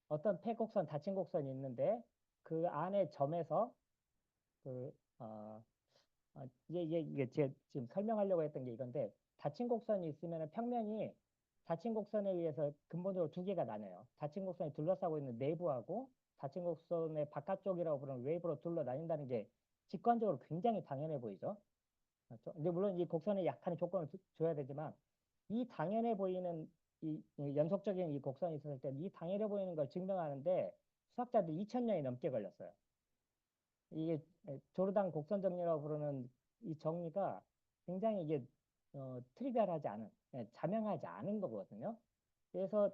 어떤 폐곡선, 닫힌 곡선이 있는데 그 안에 점에서 그 이게 제가 지금 설명하려고 했던 게 이건데 닫힌 곡선이 있으면 평면이 닫힌 곡선에 의해서 근본적으로 두 개가 나뉘어요. 닫힌 곡선이 둘러싸고 있는 내부하고 닫힌 곡선의 바깥쪽이라고 부르는 외부로 둘러 나뉜다는 게 직관적으로 굉장히 당연해 보이죠. 그렇죠? 근데 물론 이 곡선에 약간의 조건을 줘야 되지만 이 당연해 보이는 이 연속적인 이 곡선이 있었을 때 이 당연해 보이는 걸 증명하는데 수학자들 2000년이 넘게 걸렸어요. 이게 조르단 곡선 정리라고 부르는 이 정리가 굉장히 이게 트리비얼하지 않은, 자명하지 않은 거거든요. 그래서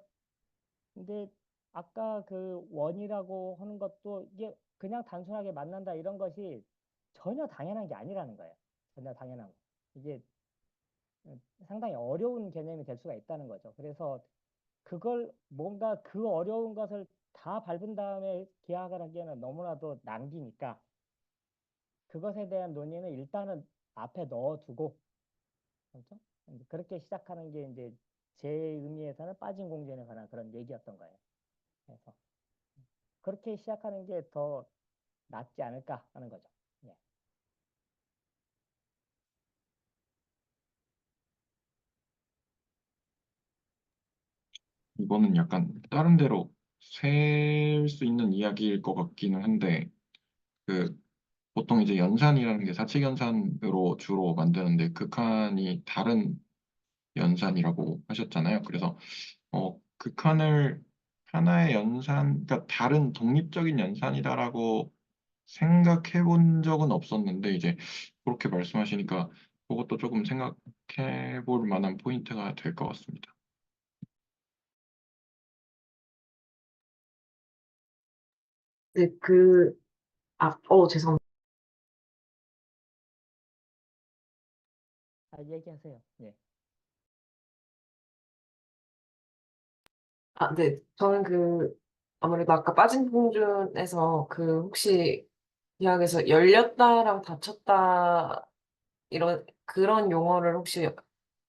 근데 아까 그 원이라고 하는 것도 이게 그냥 단순하게 만난다 이런 것이 전혀 당연한 게 아니라는 거예요. 전혀 당연한 거. 이게 상당히 어려운 개념이 될 수가 있다는 거죠. 그래서 그걸 뭔가 그 어려운 것을 다 밟은 다음에 기하학을 하기에는 너무나도 낭비니까 그것에 대한 논의는 일단은 앞에 넣어두고, 그렇죠? 그렇게 시작하는 게 이제 제 의미에서는 빠진 공전에 관한 그런 얘기였던 거예요. 그래서 그렇게 시작하는 게 더 낫지 않을까 하는 거죠. 예. 이거는 약간 다른 데로 셀 수 있는 이야기일 것 같기는 한데, 그 보통 이제 연산이라는 게 사칙 연산으로 주로 만드는데 극한이 다른 연산이라고 하셨잖아요. 그래서 극한을 하나의 연산, 그러니까 다른 독립적인 연산이다라고 생각해 본 적은 없었는데 이제 그렇게 말씀하시니까 그것도 조금 생각해 볼 만한 포인트가 될 것 같습니다. 네, 죄송합니다. 얘기하세요. 예. 네. 저는 아무래도 아까 빠진 공준에서 혹시 대학에서 열렸다랑 닫혔다, 그런 용어를 혹시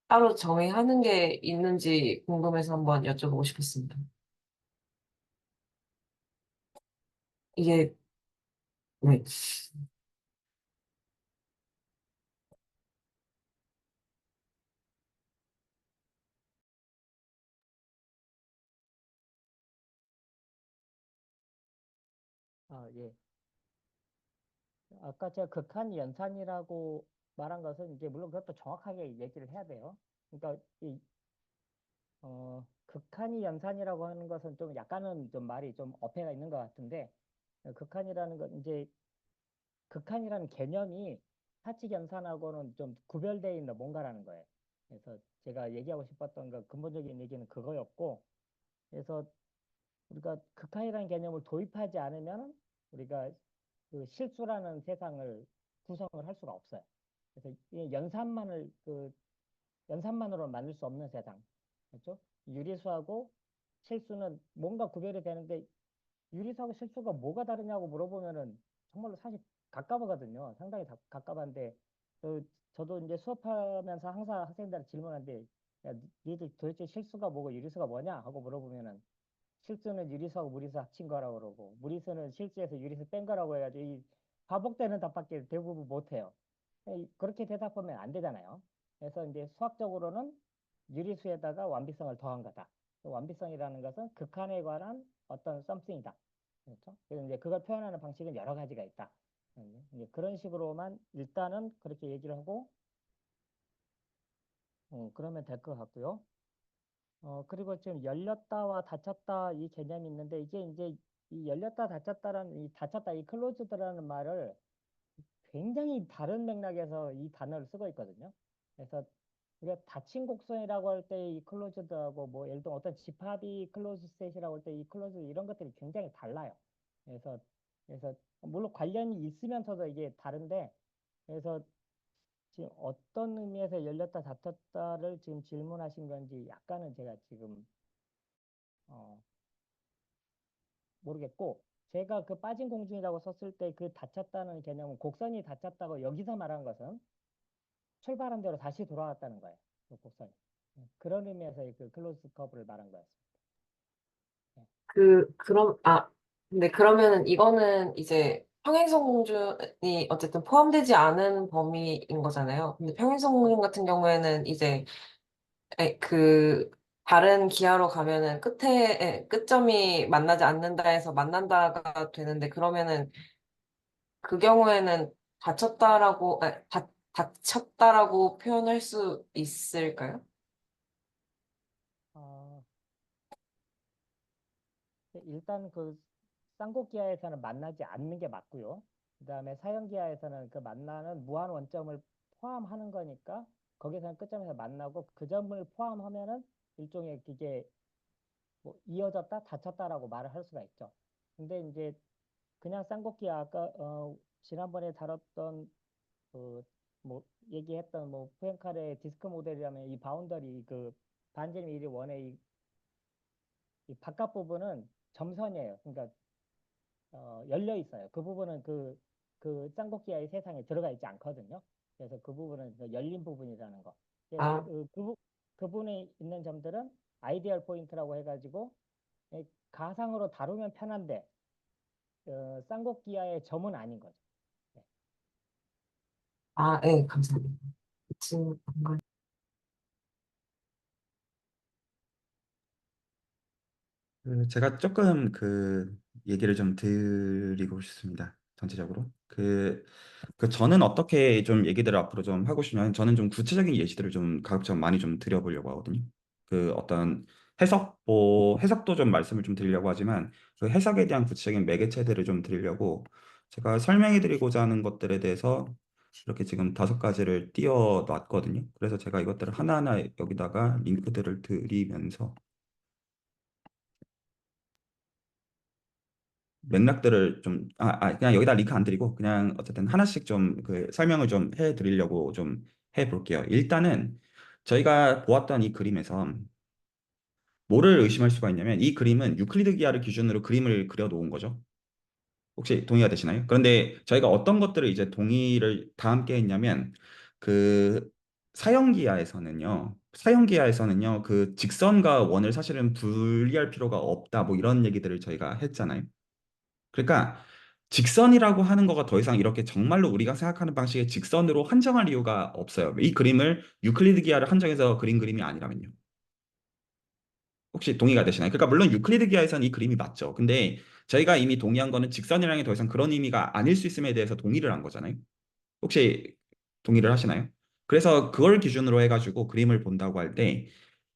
따로 정의하는 게 있는지 궁금해서 한번 여쭤보고 싶었습니다. 이게, 네. 예. 아까 제가 극한 연산이라고 말한 것은 이제 물론 그것도 정확하게 얘기를 해야 돼요. 그러니까 극한이 연산이라고 하는 것은 좀 약간은 좀 말이 좀 어폐가 있는 것 같은데 극한이라는 건 이제 극한이라는 개념이 사칙 연산하고는 좀 구별되어 있는 뭔가라는 거예요. 그래서 제가 얘기하고 싶었던 그 근본적인 얘기는 그거였고, 그래서 우리가 극한이라는 개념을 도입하지 않으면 우리가 그 실수라는 세상을 구성을 할 수가 없어요. 그래서 이 연산만으로 만들 수 없는 세상, 그렇죠? 유리수하고 실수는 뭔가 구별이 되는데 유리수하고 실수가 뭐가 다르냐고 물어보면은 정말로 사실 가까워거든요. 상당히 가까운데 저도 이제 수업하면서 항상 학생들한테 질문하는데 야, 니들 도대체 실수가 뭐고 유리수가 뭐냐 하고 물어보면은 실수는 유리수하고 무리수 합친 거라고 그러고 무리수는 실수해서 유리수 뺀 거라고 해가지고 이 반복되는 답밖에 대부분 못해요. 그렇게 대답하면 안 되잖아요. 그래서 이제 수학적으로는 유리수에다가 완비성을 더한 거다. 완비성이라는 것은 극한에 관한 어떤 something이다. 그렇죠? 그래서 이제 그걸 표현하는 방식은 여러 가지가 있다. 이제 그런 식으로만 일단은 그렇게 얘기를 하고, 그러면 될 것 같고요. 그리고 지금 열렸다와 닫혔다 이 개념이 있는데 이게 이제 이 열렸다 닫혔다라는 이 닫혔다 이 클로즈드라는 말을 굉장히 다른 맥락에서 이 단어를 쓰고 있거든요. 그래서 우리가 닫힌 곡선이라고 할 때 이 클로즈드하고 뭐 예를 들어 어떤 집합이 클로즈 셋이라고 할 때 이 클로즈 이런 것들이 굉장히 달라요. 그래서 물론 관련이 있으면서도 이게 다른데 그래서 지금 어떤 의미에서 열렸다 닫혔다를 지금 질문하신 건지 약간은 제가 지금 모르겠고 제가 그 빠진 공중이라고 썼을 때 그 닫혔다는 개념은 곡선이 닫혔다고 여기서 말한 것은 출발한 대로 다시 돌아왔다는 거예요. 그 곡선이. 그런 의미에서 그 클로즈 커브를 말한 거였습니다. 근데 그러면은 이거는 이제 평행선 공준이 어쨌든 포함되지 않은 범위인 거잖아요. 근데 평행선 공준 같은 경우에는 이제 다른 기하로 가면은 끝점이 만나지 않는다 해서 만난다가 되는데 그러면은 그 경우에는 닫혔다라고 표현할 수 있을까요? 일단 그 쌍곡기하에서는 만나지 않는 게 맞고요. 그다음에 사형기하에서는 그 만나는 무한 원점을 포함하는 거니까 거기서는 끝점에서 만나고 그 점을 포함하면은 일종의 그게 뭐 이어졌다, 닫혔다라고 말을 할 수가 있죠. 근데 이제 그냥 쌍곡기하 아까 지난번에 다뤘던 그 뭐 얘기했던 뭐 포엔카레 디스크 모델이라면 이 바운더리 그 반지름 1이 원의 이 바깥 부분은 점선이에요. 그러니까 열려 있어요. 그 부분은 그 쌍곡기와의 세상에 들어가 있지 않거든요. 그래서 그 부분은 그 열린 부분이라는 거. 그래서 아, 그 부분에 있는 점들은 아이디얼 포인트라고 해가지고 가상으로 다루면 편한데 쌍곡기와의 점은 아닌 거죠. 네. 네, 감사합니다. 지금 제가 조금 얘기를 좀 드리고 싶습니다. 전체적으로. 저는 어떻게 좀 얘기들을 앞으로 좀 하고 싶냐면, 저는 좀 구체적인 예시들을 좀 가급적 많이 좀 드려보려고 하거든요. 어떤 해석도 좀 말씀을 좀 드리려고 하지만, 그 해석에 대한 구체적인 매개체들을 좀 드리려고 제가 설명해 드리고자 하는 것들에 대해서 이렇게 지금 5가지를 띄워 놨거든요. 그래서 제가 이것들을 하나하나 여기다가 링크들을 드리면서 맥락들을 그냥 여기다 링크 안 드리고 그냥 어쨌든 하나씩 좀 설명을 좀 해드리려고 좀 해볼게요. 일단은 저희가 보았던 이 그림에서 뭐를 의심할 수가 있냐면, 이 그림은 유클리드 기하를 기준으로 그림을 그려 놓은 거죠. 혹시 동의가 되시나요? 그런데 저희가 어떤 것들을 이제 동의를 다 함께 했냐면, 그 사형기하에서는요, 그 직선과 원을 사실은 분리할 필요가 없다, 뭐 이런 얘기들을 저희가 했잖아요. 그러니까 직선이라고 하는 거가 더 이상 이렇게 정말로 우리가 생각하는 방식의 직선으로 한정할 이유가 없어요. 이 그림을 유클리드 기하를 한정해서 그린 그림이 아니라면요. 혹시 동의가 되시나요? 그러니까 물론 유클리드 기하에서는 이 그림이 맞죠. 근데 저희가 이미 동의한 거는 직선이라는 게 더 이상 그런 의미가 아닐 수 있음에 대해서 동의를 한 거잖아요. 혹시 동의를 하시나요? 그래서 그걸 기준으로 해가지고 그림을 본다고 할 때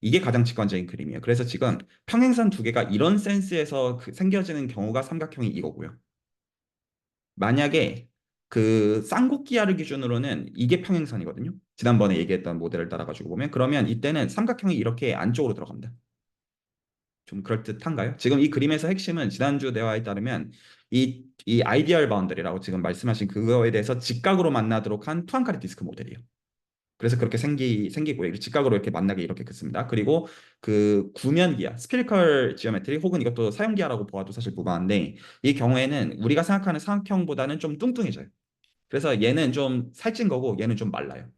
이게 가장 직관적인 그림이에요. 그래서 지금 평행선 두 개가 이런 센스에서 생겨지는 경우가 삼각형이 이거고요. 만약에 그 쌍곡기하를 기준으로는 이게 평행선이거든요. 지난번에 얘기했던 모델을 따라가지고 보면, 그러면 이때는 삼각형이 이렇게 안쪽으로 들어갑니다. 좀 그럴듯한가요? 지금 이 그림에서 핵심은 지난주 대화에 따르면 이 아이디얼 바운더리라고 지금 말씀하신 그거에 대해서 직각으로 만나도록 한 투앙카레 디스크 모델이에요. 그래서 그렇게 생기고 직각으로 이렇게 만나게 이렇게 긋습니다. 그리고 그 구면기하, 스피리컬 지오메트리, 혹은 이것도 사형기하라고 보아도 사실 무방한데, 이 경우에는 우리가 생각하는 삼각형보다는 좀 뚱뚱해져요. 그래서 얘는 좀 살찐 거고 얘는 좀 말라요.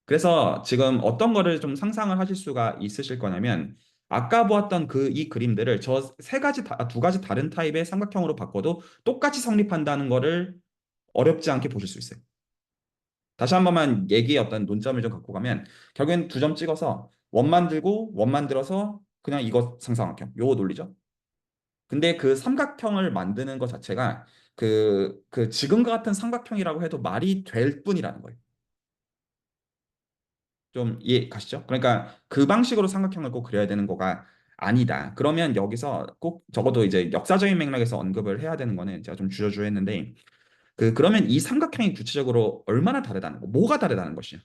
그래서 지금 어떤 거를 좀 상상을 하실 수가 있으실 거냐면, 아까 보았던 이 그림들을 저 두 가지 다른 타입의 삼각형으로 바꿔도 똑같이 성립한다는 거를 어렵지 않게 보실 수 있어요. 다시 한 번만 얘기의 어떤 논점을 좀 갖고 가면, 결국엔 2점 찍어서 원 만들고 원 만들어서 그냥 이거 상삼각형, 요거 논리죠. 근데 그 삼각형을 만드는 것 자체가 지금과 같은 삼각형이라고 해도 말이 될 뿐이라는 거예요. 좀 이해 가시죠? 그러니까 그 방식으로 삼각형을 꼭 그려야 되는 거가 아니다. 그러면 여기서 꼭 적어도 이제 역사적인 맥락에서 언급을 해야 되는 거는, 제가 좀 주저주저 했는데, 그러면 이 삼각형이 구체적으로 얼마나 다르다는 거, 뭐가 다르다는 것이냐.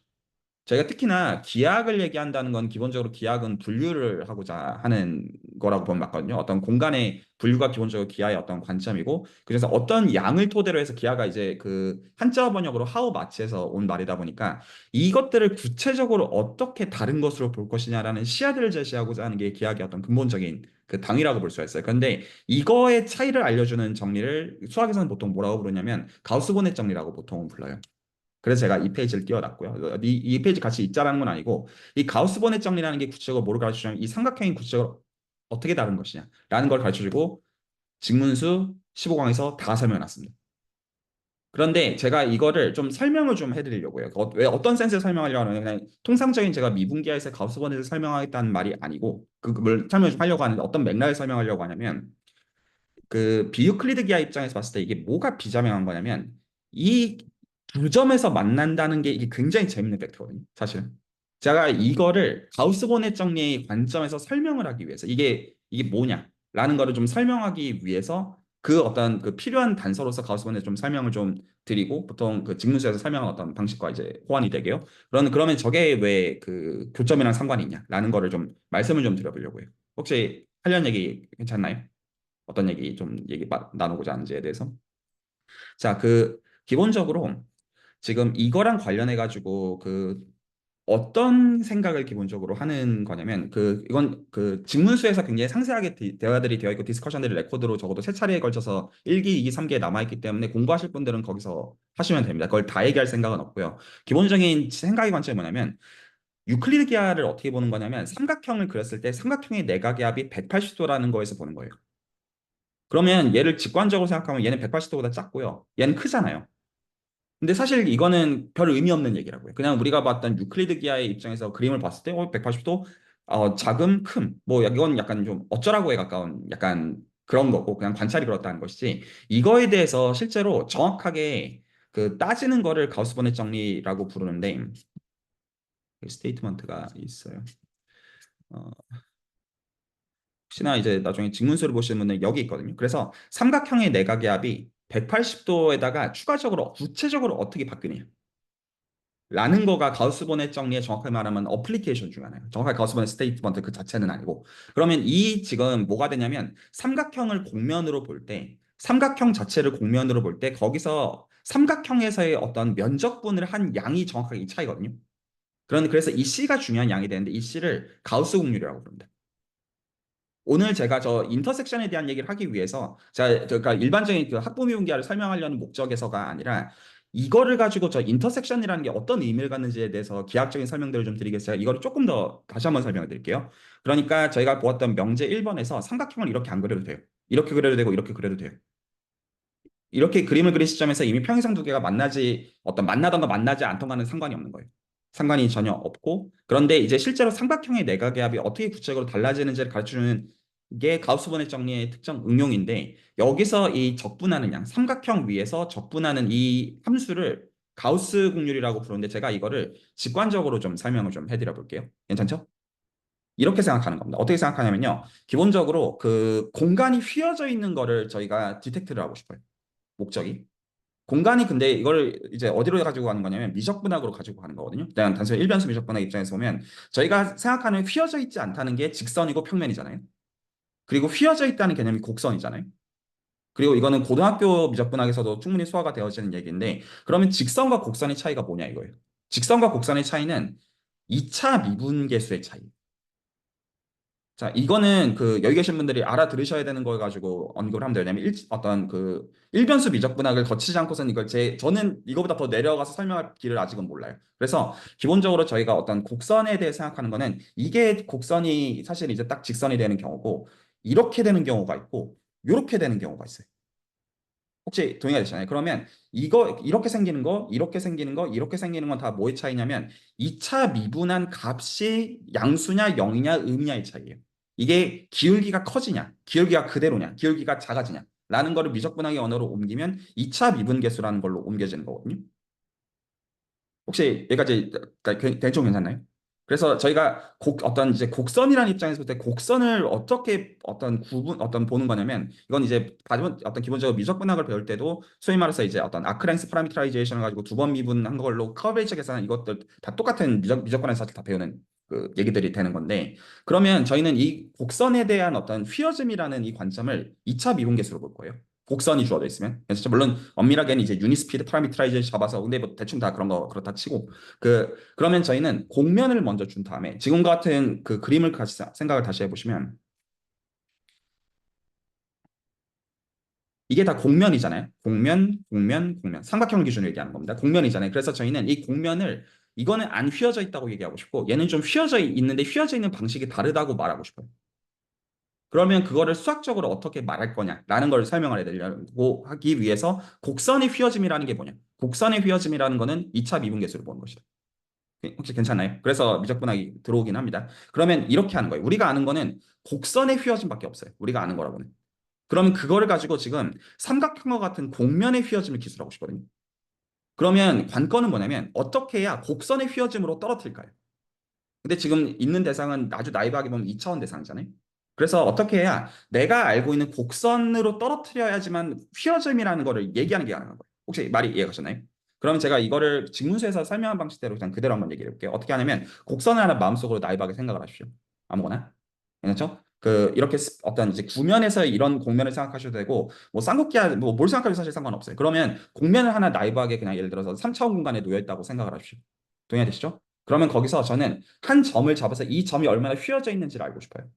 저희가 특히나 기하학을 얘기한다는 건 기본적으로 기하학은 분류를 하고자 하는 거라고 보면 맞거든요. 어떤 공간의 분류가 기본적으로 기하의 어떤 관점이고, 그래서 어떤 양을 토대로 해서 기하가 이제 그 한자어 번역으로 how much에서 온 말이다 보니까, 이것들을 구체적으로 어떻게 다른 것으로 볼 것이냐라는 시야들을 제시하고자 하는 게 기하학의 어떤 근본적인 그 당위라고 볼 수가 있어요. 그런데 이거의 차이를 알려주는 정리를 수학에서는 보통 뭐라고 부르냐면 가우스 보넷 정리라고 보통 불러요. 그래서 제가 이 페이지를 띄워놨고요. 이 페이지 같이 있자라는 건 아니고, 이 가우스-보넷 정리라는 게 구체적으로 뭐를 가르쳐주냐면, 이 삼각형이 구체적으로 어떻게 다른 것이냐라는 걸 가르쳐주고, 직문수 15강에서 다 설명해놨습니다. 그런데 제가 이거를 좀 설명을 좀 해드리려고요. 왜 어떤 센스에 설명하려고 하면, 그냥 통상적인 제가 미분기하에서 가우스-보넷을 설명하겠다는 말이 아니고, 그걸 설명하려고 하는데, 어떤 맥락을 설명하려고 하냐면, 그 비유클리드 기하 입장에서 봤을 때 이게 뭐가 비자명한 거냐면, 이 두 점에서 만난다는 게 이게 굉장히 재밌는 팩트거든요. 사실은 제가 이거를 가우스 보넷 정리의 관점에서 설명을 하기 위해서, 이게 뭐냐, 라는 거를 좀 설명하기 위해서 그 어떤 그 필요한 단서로서 가우스번에 좀 설명을 좀 드리고 보통 그 직문수에서 설명한 어떤 방식과 이제 호환이 되게요. 그러면 저게 왜 그 교점이랑 상관이 있냐라는 거를 좀 말씀을 좀 드려보려고요. 혹시 하려는 얘기 괜찮나요? 어떤 얘기 좀 나누고자 하는지에 대해서. 자, 그 기본적으로 지금 이거랑 관련해 가지고 그 어떤 생각을 기본적으로 하는 거냐면 이건 그 직문수에서 굉장히 상세하게 대화들이 되어 있고 디스커션들이 레코드로 적어도 세 차례에 걸쳐서 1기, 2기, 3기에 남아 있기 때문에 공부하실 분들은 거기서 하시면 됩니다. 그걸 다 얘기할 생각은 없고요. 기본적인 생각의 관점이 뭐냐면 유클리드 기하를 어떻게 보는 거냐면 삼각형을 그렸을 때 삼각형의 내각의 합이 180도라는 거에서 보는 거예요. 그러면 얘를 직관적으로 생각하면 얘는 180도보다 작고요. 얘는 크잖아요. 근데 사실 이거는 별 의미 없는 얘기라고요. 그냥 우리가 봤던 유클리드 기하의 입장에서 그림을 봤을 때 180도 작음, 큼. 뭐 이건 약간 좀 어쩌라고에 가까운 약간 그런 거고 그냥 관찰이 그렇다는 것이지. 이거에 대해서 실제로 정확하게 그 따지는 거를 가우스 번의 정리라고 부르는데 스테이트먼트가 있어요. 어, 혹시나 이제 나중에 직문서를 보시는 분은 여기 있거든요. 그래서 삼각형의 내각의 합이 180도에다가 추가적으로 구체적으로 어떻게 바뀌느냐 라는 거가 가우스본의 정리에 정확하게 말하면 어플리케이션 중 하나예요. 정확하게 가우스본의 스테이트먼트 그 자체는 아니고. 그러면 이 지금 뭐가 되냐면 삼각형을 곡면으로 볼 때 삼각형 자체를 곡면으로 볼 때 거기서 삼각형에서의 어떤 면적분을 한 양이 정확하게 이 차이거든요. 그래서 이 C가 중요한 양이 되는데 이 C를 가우스 곡률이라고 부릅니다. 오늘 제가 저 인터섹션에 대한 얘기를 하기 위해서 제가 그러니까 일반적인 그 학부 미분기하를 설명하려는 목적에서가 아니라 이거를 가지고 저 인터섹션이라는 게 어떤 의미를 갖는지에 대해서 기하학적인 설명들을 좀 드리겠어요. 이거를 조금 더 다시 한번 설명을 드릴게요. 그러니까 저희가 보았던 명제 1번에서 삼각형을 이렇게 안 그려도 돼요. 이렇게 그려도 되고 이렇게 그려도 돼요. 이렇게 그림을 그린 시점에서 이미 평행선 두 개가 만나던가 만나지 않던가는 상관이 없는 거예요. 상관이 전혀 없고 그런데 이제 실제로 삼각형의 내각의 합이 어떻게 구체적으로 달라지는지를 가르쳐주는 게 가우스-본의 정리의 특정 응용인데 여기서 이 적분하는 양, 삼각형 위에서 적분하는 이 함수를 가우스 곡률이라고 부르는데 제가 이거를 직관적으로 좀 설명을 좀 해드려 볼게요. 괜찮죠? 이렇게 생각하는 겁니다. 어떻게 생각하냐면요. 기본적으로 그 공간이 휘어져 있는 거를 저희가 디텍트를 하고 싶어요. 목적이. 공간이 근데 이걸 이제 어디로 가지고 가는 거냐면 미적분학으로 가지고 가는 거거든요. 그냥 단순히 일변수 미적분학 입장에서 보면 저희가 생각하는 휘어져 있지 않다는 게 직선이고 평면이잖아요. 그리고 휘어져 있다는 개념이 곡선이잖아요. 그리고 이거는 고등학교 미적분학에서도 충분히 소화가 되어지는 얘기인데 그러면 직선과 곡선의 차이가 뭐냐 이거예요. 직선과 곡선의 차이는 2차 미분계수의 차이. 자, 이거는 그 여기 계신 분들이 알아들으셔야 되는 걸 가지고 언급을 하면 되냐면 어떤 그 일변수 미적분학을 거치지 않고선 저는 이거보다 더 내려가서 설명할 길을 아직은 몰라요. 그래서 기본적으로 저희가 어떤 곡선에 대해 생각하는 거는 이게 곡선이 사실 이제 딱 직선이 되는 경우고 이렇게 되는 경우가 있고 이렇게 되는 경우가 있어요. 혹시 동의가 되시나요? 그러면 이렇게 생기는 거, 이렇게 생기는 거, 이렇게 생기는 건 다 뭐의 차이냐면 2차 미분한 값이 양수냐 0이냐 음이냐의 차이예요. 이게 기울기가 커지냐, 기울기가 그대로냐, 기울기가 작아지냐 라는 거를 미적분학의 언어로 옮기면 2차 미분계수라는 걸로 옮겨지는 거거든요. 혹시 여기까지 대충 괜찮나요? 그래서 저희가 어떤 이제 곡선이라는 입장에서 볼 때 곡선을 어떻게 어떤 보는 거냐면 이건 이제 어떤 기본적으로 미적분학을 배울 때도 소위 말해서 이제 어떤 아크랭스 파라미터라이제이션을 가지고 두 번 미분한 걸로 커브레이지 계산한 이것들 다 똑같은 미적분학에서 사실 다 배우는 그 얘기들이 되는 건데 그러면 저희는 이 곡선에 대한 어떤 휘어짐이라는 이 관점을 2차 미분계수로 볼 거예요. 곡선이 주어져 있으면 그래서 물론 엄밀하게는 이제 유니스피드 파라미터라이제이션 잡아서 근데 뭐 대충 다 그렇다 치고 그러면 저희는 곡면을 먼저 준 다음에 지금과 같은 그 그림을 같이 생각을 다시 해보시면 이게 다 곡면이잖아요. 곡면 삼각형을 기준으로 얘기하는 겁니다. 곡면이잖아요. 그래서 저희는 이 곡면을 이거는 안 휘어져 있다고 얘기하고 싶고 얘는 좀 휘어져 있는데 휘어져 있는 방식이 다르다고 말하고 싶어요. 그러면 그거를 수학적으로 어떻게 말할 거냐라는 걸 설명을 해드리려고 하기 위해서 곡선의 휘어짐이라는 게 뭐냐? 곡선의 휘어짐이라는 거는 2차 미분계수를 보는 것이다. 혹시 괜찮나요? 그래서 미적분학이 들어오긴 합니다. 그러면 이렇게 하는 거예요. 우리가 아는 거는 곡선의 휘어짐밖에 없어요. 우리가 아는 거라고는. 그러면 그거를 가지고 지금 삼각형과 같은 곡면의 휘어짐을 기술하고 싶거든요. 그러면 관건은 뭐냐면 어떻게 해야 곡선의 휘어짐으로 떨어뜨릴까요? 근데 지금 있는 대상은 아주 나이브하게 보면 2차원 대상이잖아요. 그래서 어떻게 해야 내가 알고 있는 곡선으로 떨어뜨려야지만 휘어짐이라는 거를 얘기하는 게 가능한 거예요. 혹시 말이 이해가셨나요? 그럼 제가 이거를 직문서에서 설명한 방식대로 그냥 그대로 한번 얘기해 볼게요. 어떻게 하냐면 곡선을 하나 마음속으로 나이브하게 생각을 하십시오. 아무거나. 그렇죠? 이렇게 어떤 이제 구면에서 이런 곡면을 생각하셔도 되고, 뭐 쌍곡기야, 뭐 뭘 생각해도 사실 상관없어요. 그러면 곡면을 하나 나이브하게 그냥 예를 들어서 3차원 공간에 놓여 있다고 생각을 하십시오. 동의되시죠? 그러면 거기서 저는 한 점을 잡아서 이 점이 얼마나 휘어져 있는지를 알고 싶어요.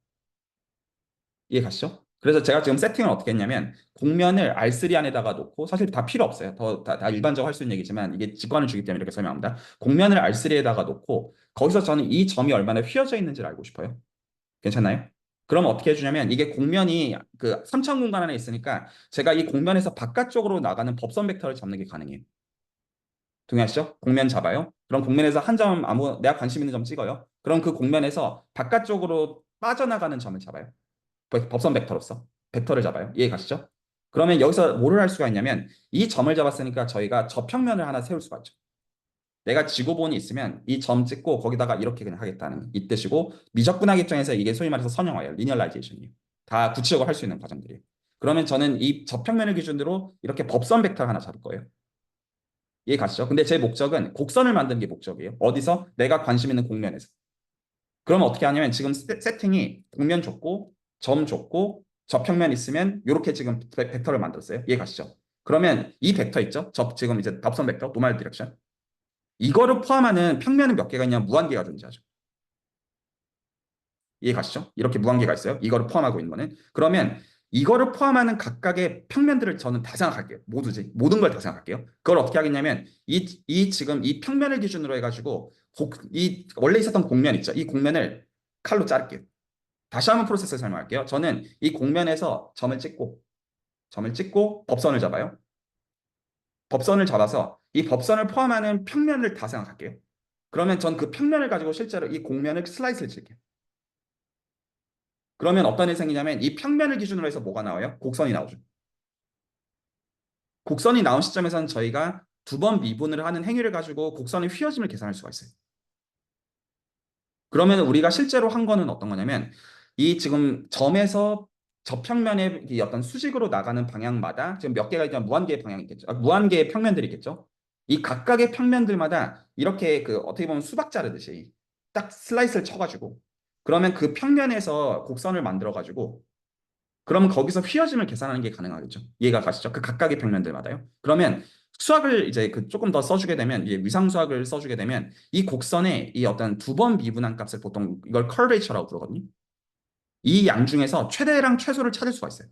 이해 가시죠? 그래서 제가 지금 세팅을 어떻게 했냐면 곡면을 R3 안에다가 놓고 사실 다 필요 없어요. 다 일반적으로 할 수 있는 얘기지만 이게 직관을 주기 때문에 이렇게 설명합니다. 곡면을 R3에다가 놓고 거기서 저는 이 점이 얼마나 휘어져 있는지를 알고 싶어요. 괜찮나요? 그럼 어떻게 해주냐면 이게 곡면이 그 3차원 공간 안에 있으니까 제가 이 곡면에서 바깥쪽으로 나가는 법선 벡터를 잡는 게 가능해요. 동의하시죠? 곡면 잡아요. 그럼 곡면에서 한 점 내가 관심 있는 점 찍어요. 그럼 그 곡면에서 바깥쪽으로 빠져나가는 점을 잡아요. 법선 벡터로서 벡터를 잡아요. 이해 가시죠? 그러면 여기서 뭐를 할 수가 있냐면 이 점을 잡았으니까 저희가 저평면을 하나 세울 수가 있죠. 내가 지구본이 있으면 이 점 찍고 거기다가 이렇게 그냥 하겠다는 이 뜻이고, 미적분학 입장에서 이게 소위 말해서 선형화예요. 리니얼라이제이션이에요. 다 구체적으로 할 수 있는 과정들이에요. 그러면 저는 이 저평면을 기준으로 이렇게 법선 벡터를 하나 잡을 거예요. 이해 가시죠? 근데 제 목적은 곡선을 만드는 게 목적이에요. 어디서? 내가 관심 있는 곡면에서. 그러면 어떻게 하냐면 지금 세팅이 곡면 줬고 점 줬고 저평면 있으면 이렇게 지금 벡터를 만들었어요. 이해 가시죠? 그러면 이 벡터 있죠? 지금 이제 답선 벡터, 노멀 디렉션. 이거를 포함하는 평면은 몇 개가 있냐면 무한개가 존재하죠. 이해 가시죠? 이렇게 무한개가 있어요. 이거를 포함하고 있는 거는. 그러면 이거를 포함하는 각각의 평면들을 저는 다 생각할게요. 모든 걸 다 생각할게요. 그걸 어떻게 하겠냐면 지금 이 평면을 기준으로 해가지고 이 원래 있었던 곡면 있죠. 이 곡면을 칼로 자를게요. 다시 한번 프로세스를 설명할게요. 저는 이 곡면에서 점을 찍고 법선을 잡아요. 법선을 잡아서 이 법선을 포함하는 평면을 다 생각할게요. 그러면 전 그 평면을 가지고 실제로 이 곡면을 슬라이스를 칠게요. 그러면 어떤 일이 생기냐면 이 평면을 기준으로 해서 뭐가 나와요? 곡선이 나오죠. 곡선이 나온 시점에서는 저희가 두 번 미분을 하는 행위를 가지고 곡선의 휘어짐을 계산할 수가 있어요. 그러면 우리가 실제로 한 거는 어떤 거냐면 이 지금 점에서 저평면의 이 어떤 수직으로 나가는 방향마다 지금 몇 개가 있지만 무한개의 방향이 있겠죠. 무한개의 평면들이 있겠죠. 이 각각의 평면들마다 이렇게 어떻게 보면 수박 자르듯이 딱 슬라이스를 쳐가지고 그러면 그 평면에서 곡선을 만들어가지고 그러면 거기서 휘어짐을 계산하는 게 가능하겠죠. 이해가 가시죠? 그 각각의 평면들마다요. 그러면 수학을 이제 조금 더 써주게 되면, 이제 위상수학을 써주게 되면 이 곡선의 이 어떤 두 번 미분한 값을 보통 이걸 커베이처라고 부르거든요. 이 양 중에서 최대랑 최소를 찾을 수가 있어요.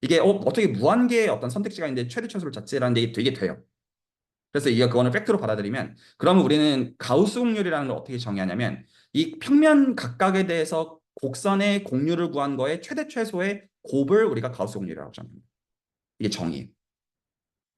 이게 어떻게 무한계의 어떤 선택지가 있는데 최대 최소를 찾지라는 게 되게 돼요. 그래서 그거는 팩트로 받아들이면 그러면 우리는 가우스 곡률이라는 걸 어떻게 정의하냐면 이 평면 각각에 대해서 곡선의 곡률을 구한 거에 최대 최소의 곱을 우리가 가우스 곡률이라고 정합니다. 이게 정의예요.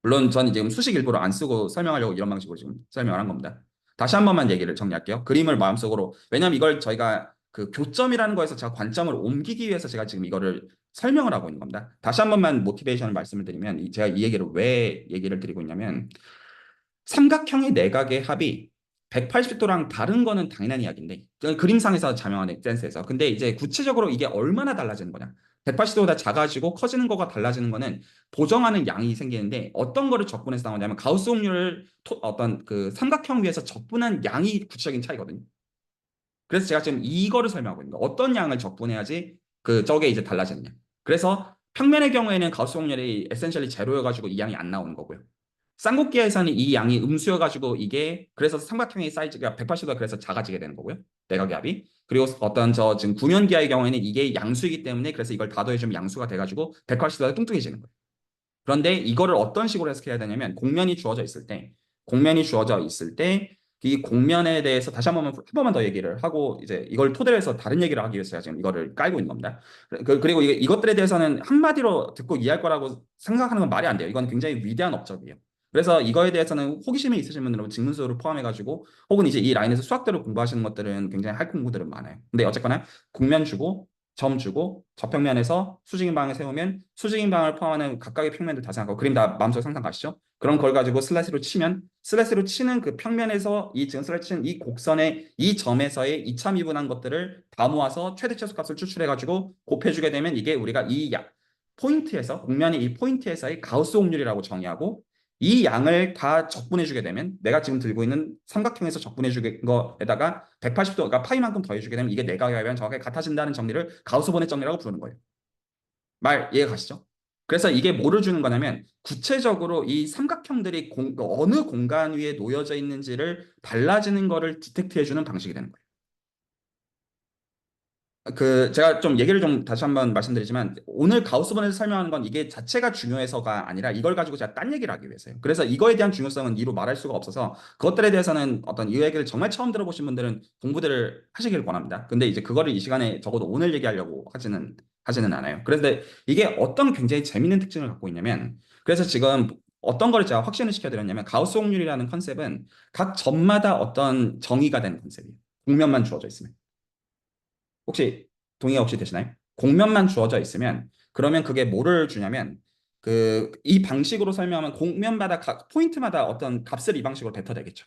물론 저는 지금 수식 일부러 안 쓰고 설명하려고 이런 방식으로 지금 설명을 한 겁니다. 다시 한 번만 얘기를 정리할게요. 그림을 마음속으로, 왜냐면 이걸 저희가 그 교점이라는 거에서 제가 관점을 옮기기 위해서 제가 지금 이거를 설명을 하고 있는 겁니다. 다시 한 번만 모티베이션을 말씀을 드리면 제가 이 얘기를 왜 얘기를 드리고 있냐면 삼각형의 내각의 합이 180도랑 다른 거는 당연한 이야기인데 그림상에서 자명하는 센스에서 근데 이제 구체적으로 이게 얼마나 달라지는 거냐 180도보다 작아지고 커지는 거가 달라지는 거는 보정하는 양이 생기는데 어떤 거를 적분해서 나오냐면 가우스 곡률을 어떤 그 삼각형 위에서 적분한 양이 구체적인 차이거든요. 그래서 제가 지금 이거를 설명하고 있는 거예요. 어떤 양을 적분해야지 저게 이제 달라지느냐. 그래서 평면의 경우에는 가우스 곡률이 에센셜리 제로여가지고 이 양이 안 나오는 거고요. 쌍곡기에서는 이 양이 음수여가지고 이게 그래서 삼각형의 사이즈가 180도가 그래서 작아지게 되는 거고요. 내각의 합이. 그리고 어떤 지금 구면기하의 경우에는 이게 양수이기 때문에 그래서 이걸 다 더해주면 양수가 돼가지고 180도가 뚱뚱해지는 거예요. 그런데 이거를 어떤 식으로 해석해야 되냐면 공면이 주어져 있을 때 이 공면에 대해서 다시 한 번만 더 얘기를 하고 이제 이걸 토대로 해서 다른 얘기를 하기 위해서 제가 지금 이거를 깔고 있는 겁니다. 그리고 이것들에 대해서는 한마디로 듣고 이해할 거라고 생각하는 건 말이 안 돼요. 이건 굉장히 위대한 업적이에요. 그래서 이거에 대해서는 호기심이 있으신 분들은 직문서를 포함해가지고 혹은 이제 이 라인에서 수학대로 공부하시는 것들은 굉장히 할 공부들은 많아요. 근데 어쨌거나 공면 주고 점 주고 저평면에서 수직인방을 세우면 수직인방을 포함하는 각각의 평면들 다 생각하고 그림 다 마음속에 상상 가시죠? 그럼 그걸 가지고 슬래시로 치면 슬래시로 치는 그 평면에서 이 지금 슬래시 치는 이 곡선의 이 점에서의 이차 미분한 것들을 다 모아서 최대 최소값을 추출해가지고 곱해주게 되면 이게 우리가 이 포인트에서 곡면의 이 포인트에서의 가우스 곡률이라고 정의하고 이 양을 다 적분해주게 되면 내가 지금 들고 있는 삼각형에서 적분해주는 거에다가 180도, 그러니까 파이만큼 더해주게 되면 이게 내각이면 정확하게 같아진다는 정리를 가우스 번의 정리라고 부르는 거예요. 말 이해 가시죠? 그래서 이게 뭐를 주는 거냐면 구체적으로 이 삼각형들이 어느 공간 위에 놓여져 있는지를 달라지는 거를 디텍트해주는 방식이 되는 거예요. 제가 좀 얘기를 좀 다시 한번 말씀드리지만 오늘 가우스번에서 설명하는 건 이게 자체가 중요해서가 아니라 이걸 가지고 제가 딴 얘기를 하기 위해서요. 그래서 이거에 대한 중요성은 이로 말할 수가 없어서 그것들에 대해서는 어떤 이 얘기를 정말 처음 들어보신 분들은 공부들을 하시길 권합니다. 근데 이제 그거를 이 시간에 적어도 오늘 얘기하려고 하지는 않아요. 그런데 이게 어떤 굉장히 재밌는 특징을 갖고 있냐면 그래서 지금 어떤 걸 제가 확신을 시켜드렸냐면 가우스 곡률이라는 컨셉은 각 점마다 어떤 정의가 되는 컨셉이에요. 곡면만 주어져 있으면. 혹시 동의가 혹시 되시나요? 곡면만 주어져 있으면 그러면 그게 뭐를 주냐면 이 방식으로 설명하면 곡면마다 각 포인트마다 어떤 값을 이 방식으로 뱉어내겠죠.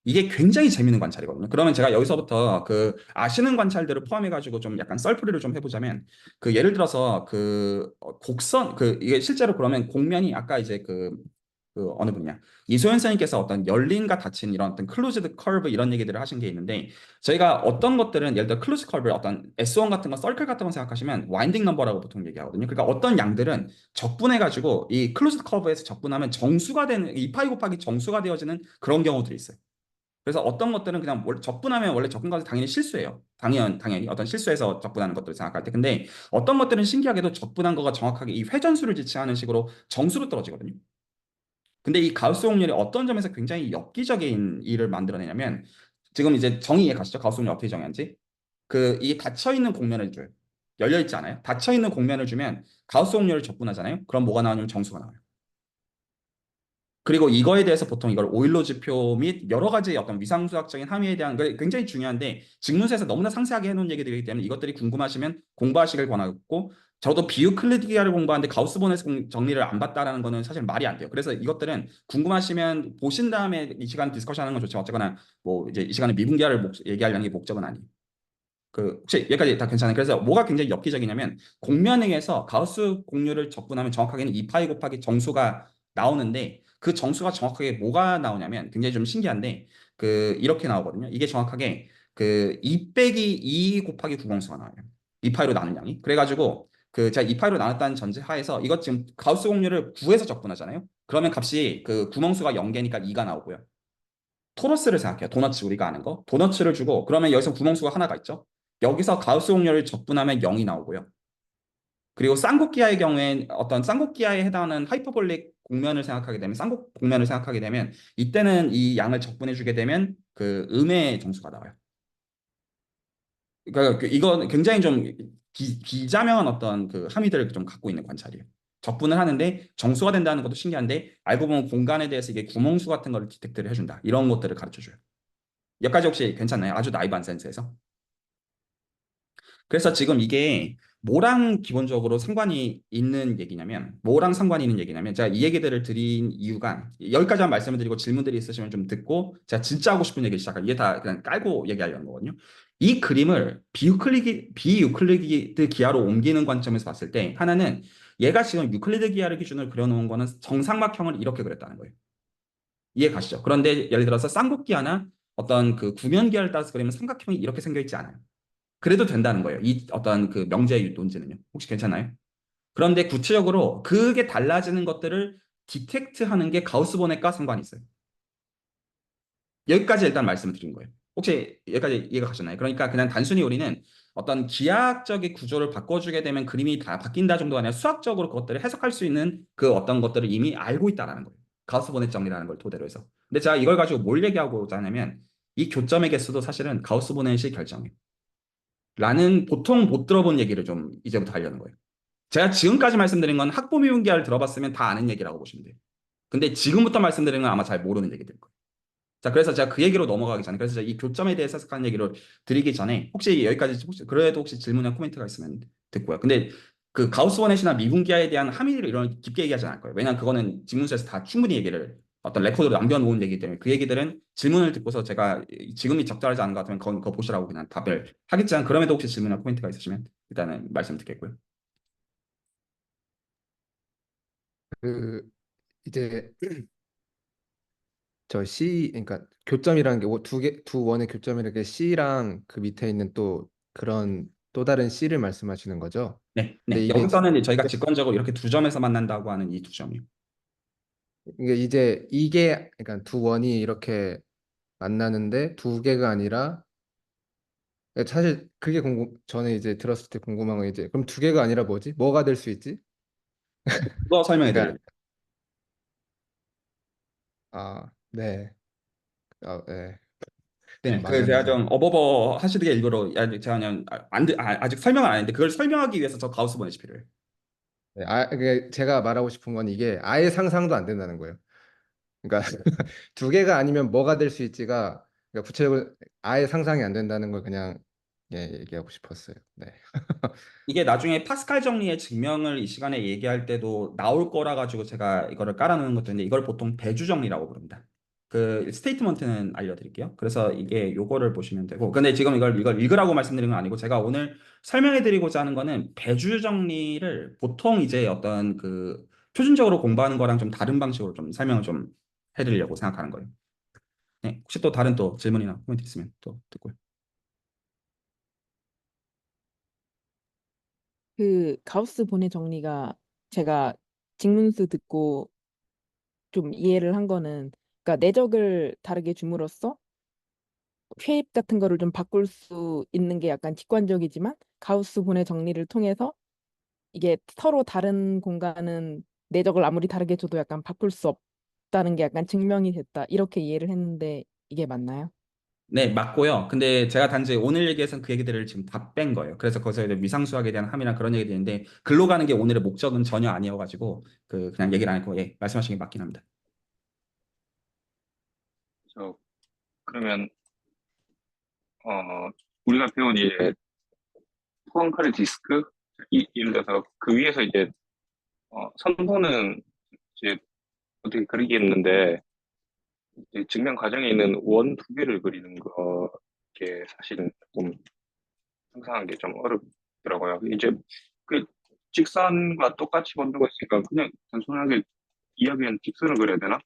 이게 굉장히 재밌는 관찰이거든요. 그러면 제가 여기서부터 아시는 관찰들을 포함해가지고 좀 약간 썰풀이를 좀 해보자면 예를 들어서 곡선 이게 실제로 그러면 곡면이 아까 이제 어느 분이냐 이소연 선생님께서 어떤 열린과 닫힌 이런 어떤 클로즈드 커브 이런 얘기들을 하신 게 있는데 저희가 어떤 것들은 예를 들어 클로즈 커브 어떤 S1 같은 거 서클 같은 거 생각하시면 와인딩 넘버라고 보통 얘기하거든요. 그러니까 어떤 양들은 적분해가지고 이 클로즈드 커브에서 적분하면 정수가 되는 2파이 곱하기 정수가 되어지는 그런 경우들이 있어요. 그래서 어떤 것들은 그냥 적분하면 원래 적분과는 당연히 실수예요. 당연히 어떤 실수해서 적분하는 것들을 생각할 때. 근데 어떤 것들은 신기하게도 적분한 거가 정확하게 이 회전수를 지칭하는 식으로 정수로 떨어지거든요. 근데 이 가우스 곡률이 어떤 점에서 굉장히 엽기적인 일을 만들어내냐면 지금 이제 정의에 가시죠. 가우스 곡률 어떻게 정의하는지. 이 닫혀있는 곡면을 줘요. 열려있지 않아요? 닫혀있는 곡면을 주면 가우스 곡률을 적분하잖아요. 그럼 뭐가 나오냐면 정수가 나와요. 그리고 이거에 대해서 보통 이걸 오일로 지표 및 여러 가지 어떤 위상수학적인 함의에 대한 게 굉장히 중요한데 직문서에서 너무나 상세하게 해놓은 얘기들이기 때문에 이것들이 궁금하시면 공부하시길 권하고 저도 비유클리드기아를 공부하는데 가우스본에서 정리를 안 봤다라는 거는 사실 말이 안 돼요. 그래서 이것들은 궁금하시면 보신 다음에 이 시간 디스커션하는 건 좋지만 어쨌거나 뭐 이제 이 시간에 미분기하를 얘기하려는 게 목적은 아니에요. 혹시 여기까지 다 괜찮아요? 그래서 뭐가 굉장히 엽기적이냐면 곡면에서 가우스 곡률을 적분하면 정확하게는 2파이 곱하기 정수가 나오는데 그 정수가 정확하게 뭐가 나오냐면 굉장히 좀 신기한데 이렇게 나오거든요. 이게 정확하게 2 빼기 2 곱하기 구공수가 나와요. 2파이로 나눈 양이. 그래가지고 제가 2파이로 나눴다는 전제 하에서 이것 지금 가우스 곡률을 9에서 적분하잖아요. 그러면 값이 구멍수가 0개니까 2가 나오고요. 토너스를 생각해요. 도너츠 우리가 아는 거. 도너츠를 주고 그러면 여기서 구멍수가 하나가 있죠. 여기서 가우스 곡률을 적분하면 0이 나오고요. 그리고 쌍곡기하의 경우엔 어떤 쌍곡기하에 해당하는 하이퍼볼릭 곡면을 생각하게 되면 쌍곡 곡면을 생각하게 되면 이때는 이 양을 적분해 주게 되면 음의 정수가 나와요. 그러니까 이건 굉장히 좀 비자명한 어떤 함의들을 좀 갖고 있는 관찰이에요. 적분을 하는데 정수가 된다는 것도 신기한데 알고 보면 공간에 대해서 이게 구멍수 같은 거를 디텍트를 해준다. 이런 것들을 가르쳐줘요. 여기까지 혹시 괜찮나요? 아주 나이브한 센스에서. 그래서 지금 이게 뭐랑 기본적으로 상관이 있는 얘기냐면 제가 이 얘기들을 드린 이유가 여기까지만 말씀을 드리고 질문들이 있으시면 좀 듣고 제가 진짜 하고 싶은 얘기를 시작할게요. 이게 다 그냥 깔고 얘기하려는 거거든요. 이 그림을 비유클리드 기하로 옮기는 관점에서 봤을 때 하나는 얘가 지금 유클리드 기하를 기준으로 그려놓은 거는 정삼각형을 이렇게 그렸다는 거예요. 이해 가시죠? 그런데 예를 들어서 쌍곡기하나 어떤 구면기하를 따라서 그리면 삼각형이 이렇게 생겨 있지 않아요. 그래도 된다는 거예요. 이 어떤 명제의 논지는요. 혹시 괜찮나요? 그런데 구체적으로 그게 달라지는 것들을 디텍트하는 게 가우스본과 상관이 있어요. 여기까지 일단 말씀을 드린 거예요. 혹시 여기까지 이해가 가셨나요? 그러니까 그냥 단순히 우리는 어떤 기하학적인 구조를 바꿔주게 되면 그림이 다 바뀐다 정도가 아니라 수학적으로 그것들을 해석할 수 있는 어떤 것들을 이미 알고 있다는 거예요. 가우스본의 정리라는 걸 토대로 해서. 근데 제가 이걸 가지고 뭘 얘기하고자 하냐면 이 교점의 개수도 사실은 가우스본의 결정이에요. 라는 보통 못 들어본 얘기를 좀 이제부터 하려는 거예요. 제가 지금까지 말씀드린 건 학부 미분기하를 들어봤으면 다 아는 얘기라고 보시면 돼요. 근데 지금부터 말씀드리는 건 아마 잘 모르는 얘기들 거예요. 자, 그래서 제가 그 얘기로 넘어가기 전에, 그래서 제가 이 교점에 대해서 해석하는 얘기를 드리기 전에, 혹시 여기까지, 혹시, 그래도 혹시 질문이나 코멘트가 있으면 듣고요. 근데 그 가우스 원넷이나 미분기하에 대한 함의를 이런 깊게 얘기하지 않을 거예요. 왜냐하면 그거는 직문서에서 다 충분히 얘기를 어떤 레코드로 남겨놓은 얘기이기 때문에 그 얘기들은 질문을 듣고서 제가 지금이 적절하지 않은 것 같으면 그거 보시라고 그냥 답을 하겠지만, 그럼에도 혹시 질문이나 코멘트가 있으시면 일단은 말씀 듣겠고요. 그 이제 저 C 그러니까 교점이라는 게 두 원의 교점이라는 게 C랑 그 밑에 있는 또 그런 또 다른 C를 말씀하시는 거죠? 네, 근데 네. 여기서는 이제 저희가 직관적으로 이렇게 두 점에서 만난다고 하는 이 두 점이요. 이게 그러니까 두 원이 이렇게 만나는데 두 개가 아니라 사실 그게 저는 이제 들었을 때 궁금한 건 이제 그럼 두 개가 아니라 뭐지? 뭐가 될 수 있지? 그거 설명해 드릴게요. 그러니까 네. 네. 네, 그 제가 막연해서. 좀 어버버 하시는 게 일부러 제가 그냥 아직 설명을 안 했는데 그걸 설명하기 위해서 저 가우스 번외시 필요해요. 네, 그게 제가 말하고 싶은 건 이게 아예 상상도 안 된다는 거예요. 그러니까 두 개가 아니면 뭐가 될 수 있지가 그러니까 구체적으로 아예 상상이 안 된다는 걸 그냥 얘기하고 싶었어요. 네. 이게 나중에 파스칼 정리의 증명을 이 시간에 얘기할 때도 나올 거라 가지고 제가 이거를 깔아놓은 것도 있는데 이걸 보통 배주 정리라고 부릅니다. 그 스테이트먼트는 알려드릴게요. 그래서 이게 요거를 보시면 되고, 근데 지금 이걸 읽으라고 말씀드리는 건 아니고 제가 오늘 설명해드리고자 하는 거는 배주 정리를 보통 이제 어떤 그 표준적으로 공부하는 거랑 좀 다른 방식으로 좀 설명을 좀 해드리려고 생각하는 거예요. 네, 혹시 또 다른 또 질문이나 코멘트 있으면 또 듣고요. 그 가우스 본의 정리가 제가 직문수 듣고 좀 이해를 한 거는 그러니까 내적을 다르게 줌으로써 쉐입 같은 거를 좀 바꿀 수 있는 게 약간 직관적이지만 가우스 본의 정리를 통해서 이게 서로 다른 공간은 내적을 아무리 다르게 줘도 약간 바꿀 수 없다는 게 약간 증명이 됐다. 이렇게 이해를 했는데 이게 맞나요? 네, 맞고요. 근데 제가 단지 오늘 얘기해서 그 얘기들을 지금 다 뺀 거예요. 그래서 거기서 이제 위상수학에 대한 함이나 그런 얘기들이 있는데 글로 가는 게 오늘의 목적은 전혀 아니어가지고 그냥 얘기를 안 했고, 예, 말씀하신 게 맞긴 합니다. 저 그러면 우리가 배운 이제 포항카레 디스크 예를 들어서 그 위에서 이제 선보는 이제 어떻게 그리겠는데 이제 증명 과정에 있는 원 두 개를 그리는 게 사실은 조금 상상하는 게 좀 어렵더라고요. 이제 그 직선과 똑같이 번지고 있으니까 그냥 단순하게 이야기는 직선을 그려야 되나?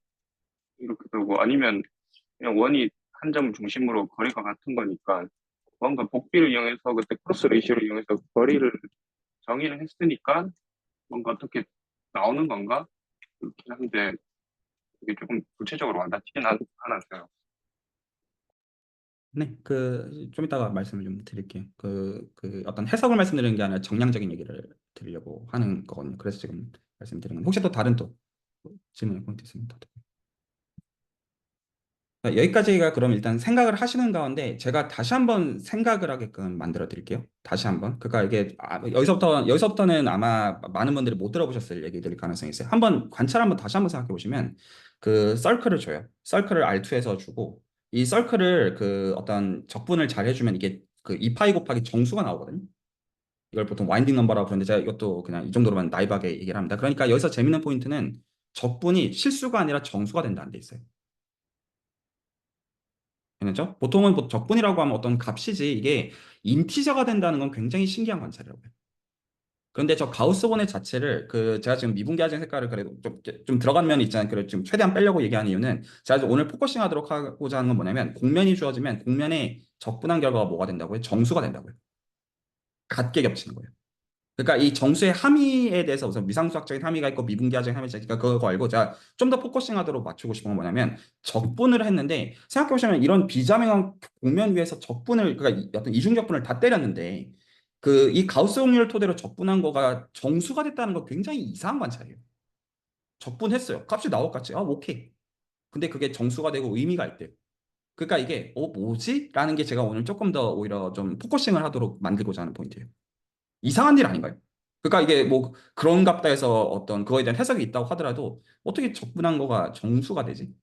이렇게 되고 아니면 그냥 원이 한 점 중심으로 거리가 같은 거니까 뭔가 복비를 이용해서 그때 크로스 레이시오를 이용해서 거리를 정의를 했으니까 뭔가 어떻게 나오는 건가? 그렇긴 한데 이게 조금 구체적으로 와닿지는 않았어요. 네, 좀 이따가 말씀을 좀 드릴게요. 그 어떤 해석을 말씀드리는 게 아니라 정량적인 얘기를 드리려고 하는 거거든요. 그래서 지금 말씀드리는 건데 혹시 또 다른 또 질문 포인트 있으면 더 듣고. 여기까지가 그럼 일단 생각을 하시는 가운데 제가 다시 한번 생각을 하게끔 만들어 드릴게요. 다시 한번. 그러니까 이게 여기서부터는 아마 많은 분들이 못 들어보셨을 얘기들일 가능성이 있어요. 한번 관찰 한번 다시 한번 생각해 보시면 그 서클을 줘요. 서클을 R2에서 주고 이 서클을 그 어떤 적분을 잘 해주면 이게 그 2파이 곱하기 정수가 나오거든요. 이걸 보통 와인딩 넘버라고 부르는데 제가 이것도 그냥 이 정도로만 나이브하게 얘기를 합니다. 그러니까 여기서 재밌는 포인트는 적분이 실수가 아니라 정수가 된다는 데 있어요. 그렇죠? 보통은 적분이라고 하면 어떤 값이지 이게 인티저가 된다는 건 굉장히 신기한 관찰이라고요. 그런데 저 가우스본의 자체를 제가 지금 미분기하진 색깔을 그래도 좀 들어간 면이 있잖아요. 그래서 지금 최대한 빼려고 얘기하는 이유는 제가 오늘 포커싱 하도록 하고자 하는 건 뭐냐면 공면이 주어지면 공면에 적분한 결과가 뭐가 된다고요? 정수가 된다고요. 같게 겹치는 거예요. 그러니까 이 정수의 함의에 대해서 우선 미상수학적인 함의가 있고 미분기하적인 함의가 있으니까 그거 알고 제가 좀 더 포커싱하도록 맞추고 싶은 건 뭐냐면 적분을 했는데 생각해보시면 이런 비자명한 공면 위에서 적분을 그러니까 어떤 이중적분을 다 때렸는데 이 가우스 공률을 토대로 적분한 거가 정수가 됐다는 거 굉장히 이상한 관찰이에요. 적분했어요. 값이 나올 것 같지? 오케이. 근데 그게 정수가 되고 의미가 있대요. 그러니까 이게 뭐지? 라는 게 제가 오늘 조금 더 오히려 좀 포커싱을 하도록 만들고자 하는 포인트예요. 이상한 일 아닌가요? 그러니까 이게 뭐 그런갑다 해서 어떤 그거에 대한 해석이 있다고 하더라도 어떻게 적분한 거가 정수가 되지?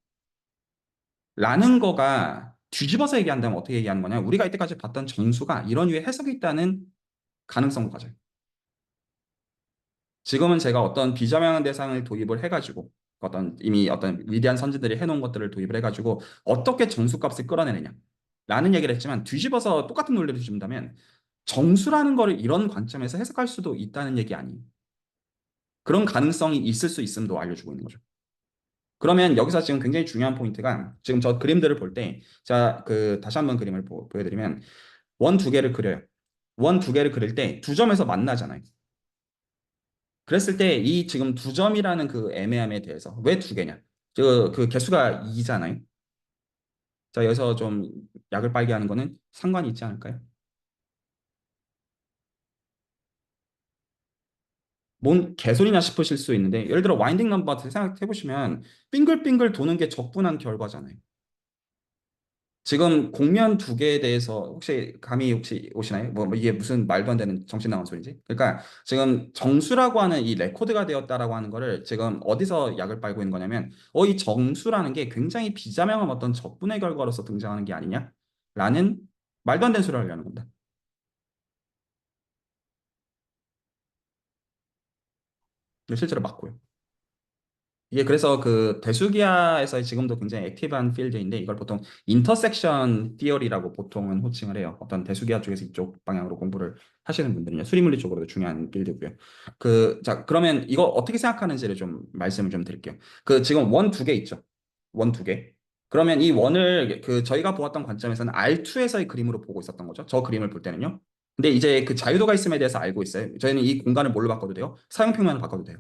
라는 거가 뒤집어서 얘기한다면 어떻게 얘기하는 거냐? 우리가 이때까지 봤던 정수가 이런 유의 해석이 있다는 가능성을 가져요. 지금은 제가 어떤 비점형한 대상을 도입을 해가지고 어떤 이미 어떤 위대한 선진들이 해놓은 것들을 도입을 해가지고 어떻게 정수값을 끌어내느냐 라는 얘기를 했지만 뒤집어서 똑같은 논리를 주신다면 정수라는 거를 이런 관점에서 해석할 수도 있다는 얘기 아니에요. 그런 가능성이 있을 수 있음도 알려주고 있는 거죠. 그러면 여기서 지금 굉장히 중요한 포인트가 지금 저 그림들을 볼 때, 자, 다시 한번 그림을 보여드리면 원 두 개를 그려요. 원 두 개를 그릴 때 두 점에서 만나잖아요. 그랬을 때 이 지금 두 점이라는 그 애매함에 대해서 왜 두 개냐? 그 개수가 2잖아요. 자, 여기서 좀 약을 빨게 하는 거는 상관이 있지 않을까요? 뭔 개소리냐 싶으실 수 있는데 예를 들어 와인딩 넘버 생각해 보시면 빙글빙글 도는 게 적분한 결과잖아요. 지금 곡면 두 개에 대해서 혹시 감이 혹시 오시나요? 뭐 이게 무슨 말도 안 되는 정신 나간 소리지? 그러니까 지금 정수라고 하는 이 레코드가 되었다라고 하는 거를 지금 어디서 약을 빨고 있는 거냐면 이 정수라는 게 굉장히 비자명한 어떤 적분의 결과로서 등장하는 게 아니냐라는 말도 안 되는 소리를 하려는 겁니다. 실제로 맞고요. 이게 그래서 그 대수기하에서 지금도 굉장히 액티브한 필드인데 이걸 보통 인터섹션 티어리라고 보통은 호칭을 해요. 어떤 대수기하 쪽에서 이쪽 방향으로 공부를 하시는 분들은요. 수리물리 쪽으로도 중요한 필드고요. 자, 그러면 이거 어떻게 생각하는지를 좀 말씀을 좀 드릴게요. 지금 원 두 개 있죠. 원 두 개. 그러면 이 원을 저희가 보았던 관점에서는 R2에서의 그림으로 보고 있었던 거죠. 저 그림을 볼 때는요. 근데 이제 그 자유도가 있음에 대해서 알고 있어요. 저희는 이 공간을 뭘로 바꿔도 돼요? 사용평면을 바꿔도 돼요.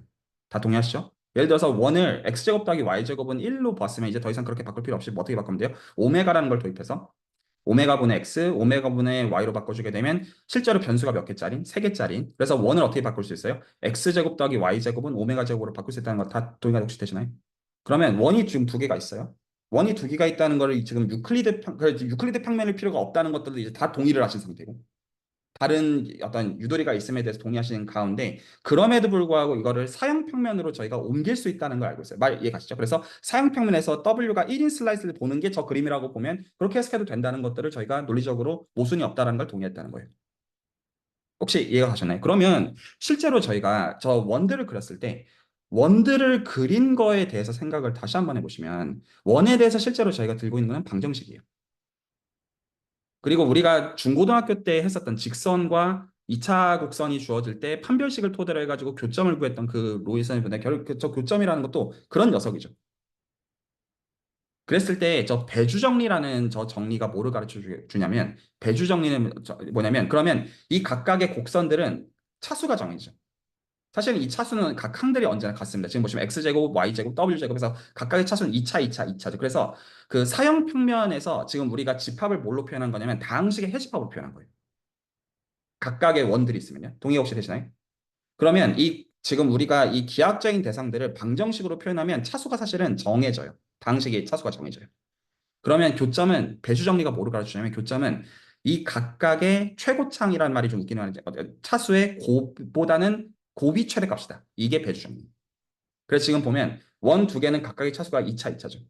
다 동의하시죠? 예를 들어서 원을 x제곱 더하기 y제곱은 1로 봤으면 이제 더 이상 그렇게 바꿀 필요 없이 뭐 어떻게 바꾸면 돼요? 오메가라는 걸 도입해서 오메가분의 x, 오메가분의 y로 바꿔주게 되면 실제로 변수가 몇 개짜리? 세 개짜리. 그래서 원을 어떻게 바꿀 수 있어요? x제곱 더하기 y제곱은 오메가 제곱으로 바꿀 수 있다는 거 다 동의가 혹시 되시나요? 그러면 원이 지금 두 개가 있어요. 원이 두 개가 있다는 거를 지금 유클리드 평면일 필요가 없다는 것들도 이제 다 동의를 하신 상태고 다른 어떤 유도리가 있음에 대해서 동의하시는 가운데 그럼에도 불구하고 이거를 사형평면으로 저희가 옮길 수 있다는 걸 알고 있어요. 말 이해 가시죠? 그래서 사형평면에서 W가 1인 슬라이스를 보는 게 저 그림이라고 보면 그렇게 해석해도 된다는 것들을 저희가 논리적으로 모순이 없다는 걸 동의했다는 거예요. 혹시 이해가 가셨나요? 그러면 실제로 저희가 저 원들을 그렸을 때 원들을 그린 거에 대해서 생각을 다시 한번 해보시면 원에 대해서 실제로 저희가 들고 있는 건 방정식이에요. 그리고 우리가 중고등학교 때 했었던 직선과 2차 곡선이 주어질 때 판별식을 토대로 해가지고 교점을 구했던 그 로이선이 보다 결국 저 교점이라는 것도 그런 녀석이죠. 그랬을 때 저 배주 정리라는 저 정리가 뭐를 가르쳐 주냐면 배주 정리는 뭐냐면 그러면 이 각각의 곡선들은 차수가 정해지죠. 사실 이 차수는 각 항들이 언제나 같습니다. 지금 보시면 x제곱, y제곱, w제곱에서 각각의 차수는 2차, 2차, 2차죠. 그래서 그 사형 평면에서 지금 우리가 집합을 뭘로 표현한 거냐면 다항식의 해집합으로 표현한 거예요. 각각의 원들이 있으면요. 동의 혹시 되시나요? 그러면 지금 우리가 이 기하학적인 대상들을 방정식으로 표현하면 차수가 사실은 정해져요. 다항식의 차수가 정해져요. 그러면 교점은 배수 정리가 뭐를 가르쳐주냐면 교점은 이 각각의 최고창이라는 말이 좀 웃기는 말인데 차수의 곱보다는 곱이 최대값이다. 이게 배수 정리. 그래서 지금 보면 원 두 개는 각각의 차수가 2차, 2차죠.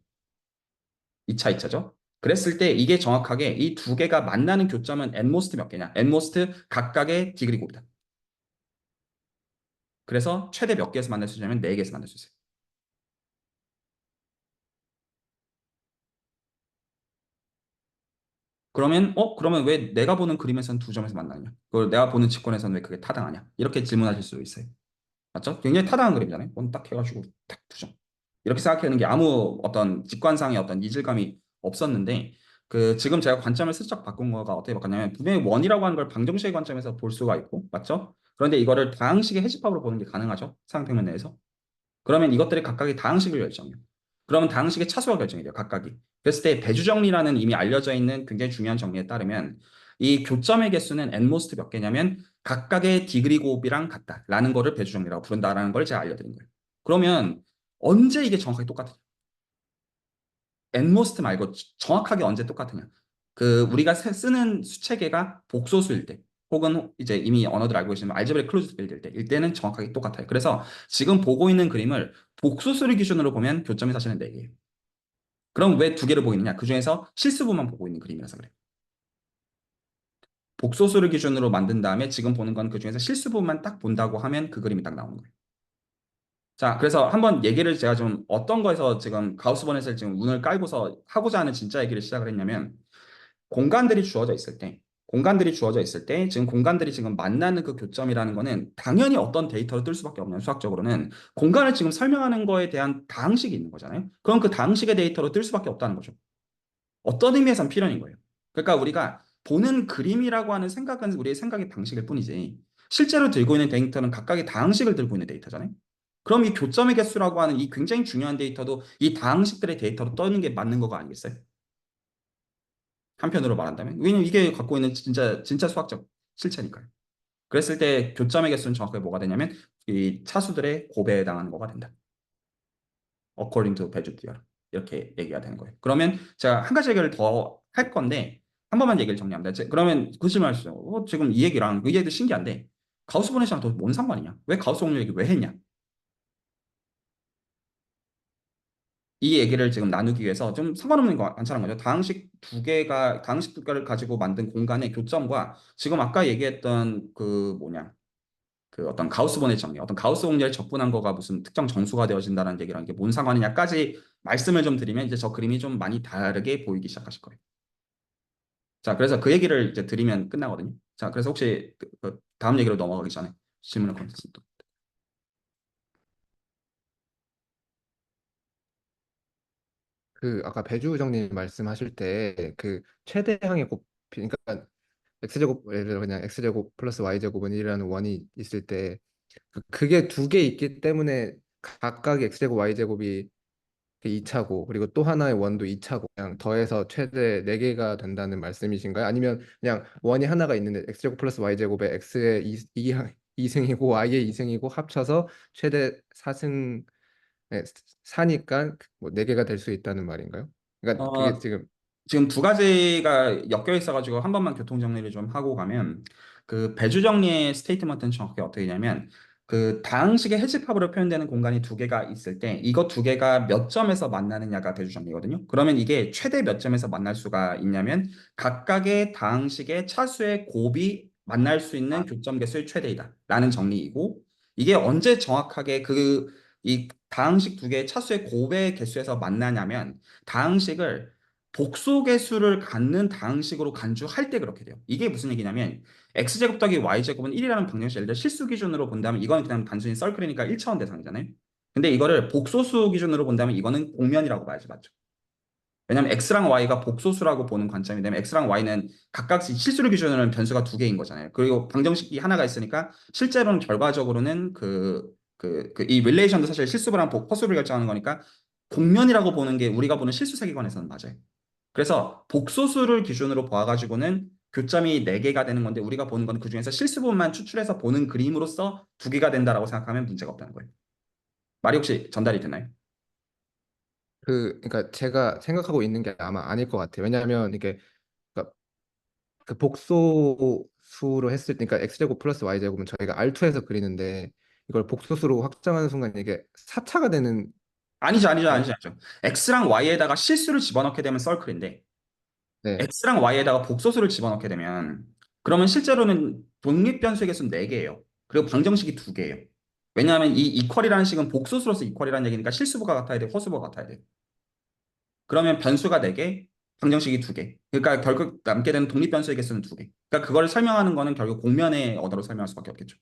2차, 2차죠. 그랬을 때 이게 정확하게 이 두 개가 만나는 교점은 n모스트 몇 개냐? n모스트 각각의 디그리 곱이다. 그래서 최대 몇 개에서 만날 수 있냐면 4개에서 만날 수 있어요. 그러면 왜 내가 보는 그림에서는 두 점에서 만나냐? 그걸 내가 보는 직권에서는 왜 그게 타당하냐? 이렇게 질문하실 수 있어요. 맞죠? 굉장히 타당한 그림이잖아요. 원 딱 해가지고 딱 두 점. 이렇게 생각하는 게 아무 어떤 직관상의 어떤 이질감이 없었는데 지금 제가 관점을 슬쩍 바꾼 거가 어떻게 바꿨냐면 분명히 원이라고 하는 걸 방정식의 관점에서 볼 수가 있고 맞죠? 그런데 이거를 다항식의 해집합으로 보는 게 가능하죠? 사형평면 내에서. 그러면 이것들이 각각의 다항식을 결정해요. 그러면 다항식의 차수가 결정이 돼요. 각각이. 그랬을 때 배주정리라는 이미 알려져 있는 굉장히 중요한 정리에 따르면 이 교점의 개수는 n모스트 몇 개냐면 각각의 디그리 곱이랑 같다라는 거를 배주정리라고 부른다라는 걸 제가 알려드린 거예요. 그러면 언제 이게 정확하게 똑같아요? n모스트 말고 정확하게 언제 똑같으냐? 우리가 쓰는 수체계가 복소수일 때 혹은 이제 이미 언어들 알고 계시는 알제브레 클로즈 필드일 때 이때는 정확하게 똑같아요. 그래서 지금 보고 있는 그림을 복소수를 기준으로 보면 교점이 사실은 4개예요. 그럼 왜 두 개를 보이느냐? 그 중에서 실수부만 보고 있는 그림이라서 그래. 복소수를 기준으로 만든 다음에 지금 보는 건 그 중에서 실수부만 딱 본다고 하면 그 그림이 딱 나오는 거예요. 자, 그래서 한번 얘기를 제가 좀 어떤 거에서 지금 가우스 번ет을 지금 운을 깔고서 하고자 하는 진짜 얘기를 시작을 했냐면 공간들이 주어져 있을 때 지금 공간들이 지금 만나는 그 교점이라는 거는 당연히 어떤 데이터를 뜰 수밖에 없는 수학적으로는 공간을 지금 설명하는 거에 대한 다항식이 있는 거잖아요. 그럼 그 다항식의 데이터로 뜰 수밖에 없다는 거죠. 어떤 의미에선 필연인 거예요. 그러니까 우리가 보는 그림이라고 하는 생각은 우리의 생각의 방식일 뿐이지 실제로 들고 있는 데이터는 각각의 다항식을 들고 있는 데이터잖아요. 그럼 이 교점의 개수라고 하는 이 굉장히 중요한 데이터도 이 다항식들의 데이터로 떠는 게 맞는 거가 아니겠어요? 한편으로 말한다면. 왜냐면 이게 갖고 있는 진짜 수학적 실체니까요. 그랬을 때 교점의 개수는 정확하게 뭐가 되냐면 이 차수들의 곱에 해당하는 거가 된다. according to 배주 theorem. 이렇게 얘기가 되는 거예요. 그러면 제가 한 가지 얘기를 더 할 건데 한 번만 얘기를 정리합니다. 그러면 그 질문하시죠. 지금 이 얘기랑 그 얘기도 신기한데 가우스 번et이랑 또 뭔 상관이냐? 왜 가우스 공률 얘기 왜 했냐? 이 얘기를 지금 나누기 위해서 좀 상관없는 거 괜찮은 거죠. 다항식 두 개를 가지고 만든 공간의 교점과 지금 아까 얘기했던 그 뭐냐 그 어떤 가우스번의 정리, 어떤 가우스 공률에 접근한 거가 무슨 특정 정수가 되어진다는 얘기랑 이게 뭔 상관이냐까지 말씀을 좀 드리면 이제 저 그림이 좀 많이 다르게 보이기 시작하실 거예요. 자, 그래서 그 얘기를 이제 드리면 끝나거든요. 자, 그래서 혹시 그 다음 얘기로 넘어가기 전에 질문을 건졌습니다. 그 아까 배주정님 말씀하실 때 그 최대항의 곱비 그러니까 x제곱 예를 들어 그냥 x제곱 플러스 y제곱은 1이라는 원이 있을 때 그게 두 개 있기 때문에 각각의 x제곱 y제곱이 2차고 그리고 또 하나의 원도 2차고 그냥 더해서 최대 4개가 된다는 말씀이신가요? 아니면 그냥 원이 하나가 있는데 x제곱 플러스 y제곱에 x의 2승이고 y의 2승이고 합쳐서 최대 4승 4니까 뭐 4개가 될 수 있다는 말인가요? 그러니까 그게 어, 지금 지금 두 가지가 엮여 있어가지고 한 번만 교통 정리를 좀 하고 가면 그 배주 정리의 스테이트먼트는 정확하게 어떻게 되냐면 그 다항식의 해집합으로 표현되는 공간이 두 개가 있을 때 이거 두 개가 몇 점에서 만나느냐가 배주 정리거든요. 그러면 이게 최대 몇 점에서 만날 수가 있냐면 각각의 다항식의 차수의 곱이 만날 수 있는 교점 개수의 최대이다 라는 정리이고 이게 언제 정확하게 그 이 다항식 두 개의 차수의 곱의 개수에서 만나냐면 다항식을 복소 개수를 갖는 다항식으로 간주할 때 그렇게 돼요. 이게 무슨 얘기냐면 x제곱 더하기 y제곱은 1이라는 방정식 예를 들어 실수 기준으로 본다면 이건 그냥 단순히 썰클이니까 1차원 대상이잖아요. 근데 이거를 복소수 기준으로 본다면 이거는 공면이라고 봐야지 맞죠? 왜냐면 x랑 y가 복소수라고 보는 관점이 되면 x랑 y는 각각씩 실수를 기준으로는 변수가 두 개인 거잖아요. 그리고 방정식이 하나가 있으니까 실제로는 결과적으로는 이 릴레이션도 사실 실수분랑 허수를 결정하는 거니까 공면이라고 보는 게 우리가 보는 실수 세계관에서는 맞아요. 그래서 복소수를 기준으로 봐가지고는 교점이 4개가 되는 건데 우리가 보는 건 그중에서 실수 부분만 추출해서 보는 그림으로서 2개가 된다라고 생각하면 문제가 없다는 거예요. 말이 혹시 전달이 되나요? 그러니까 제가 생각하고 있는 게 아마 아닐 것 같아요. 왜냐하면 이게 그러니까 그 복소수로 했을 때, 그러니까 x제곱 플러스 y제곱은 저희가 R2에서 그리는데 이걸 복소수로 확장하는 순간 이게 4차가 되는 거예요? 아니죠. x랑 y에다가 실수를 집어넣게 되면 썰클인데 네, x랑 y에다가 복소수를 집어넣게 되면 그러면 실제로는 독립변수의 개수는 4개예요. 그리고 방정식이 2개예요. 왜냐하면 이 이퀄이라는 식은 복소수로서 이퀄이라는 얘기니까 실수부가 같아야 돼, 허수부가 같아야 돼. 그러면 변수가 4개, 방정식이 2개. 그러니까 결국 남게 되는 독립변수의 개수는 2개. 그러니까 그거를 설명하는 거는 결국 공면의 언어로 설명할 수밖에 없겠죠.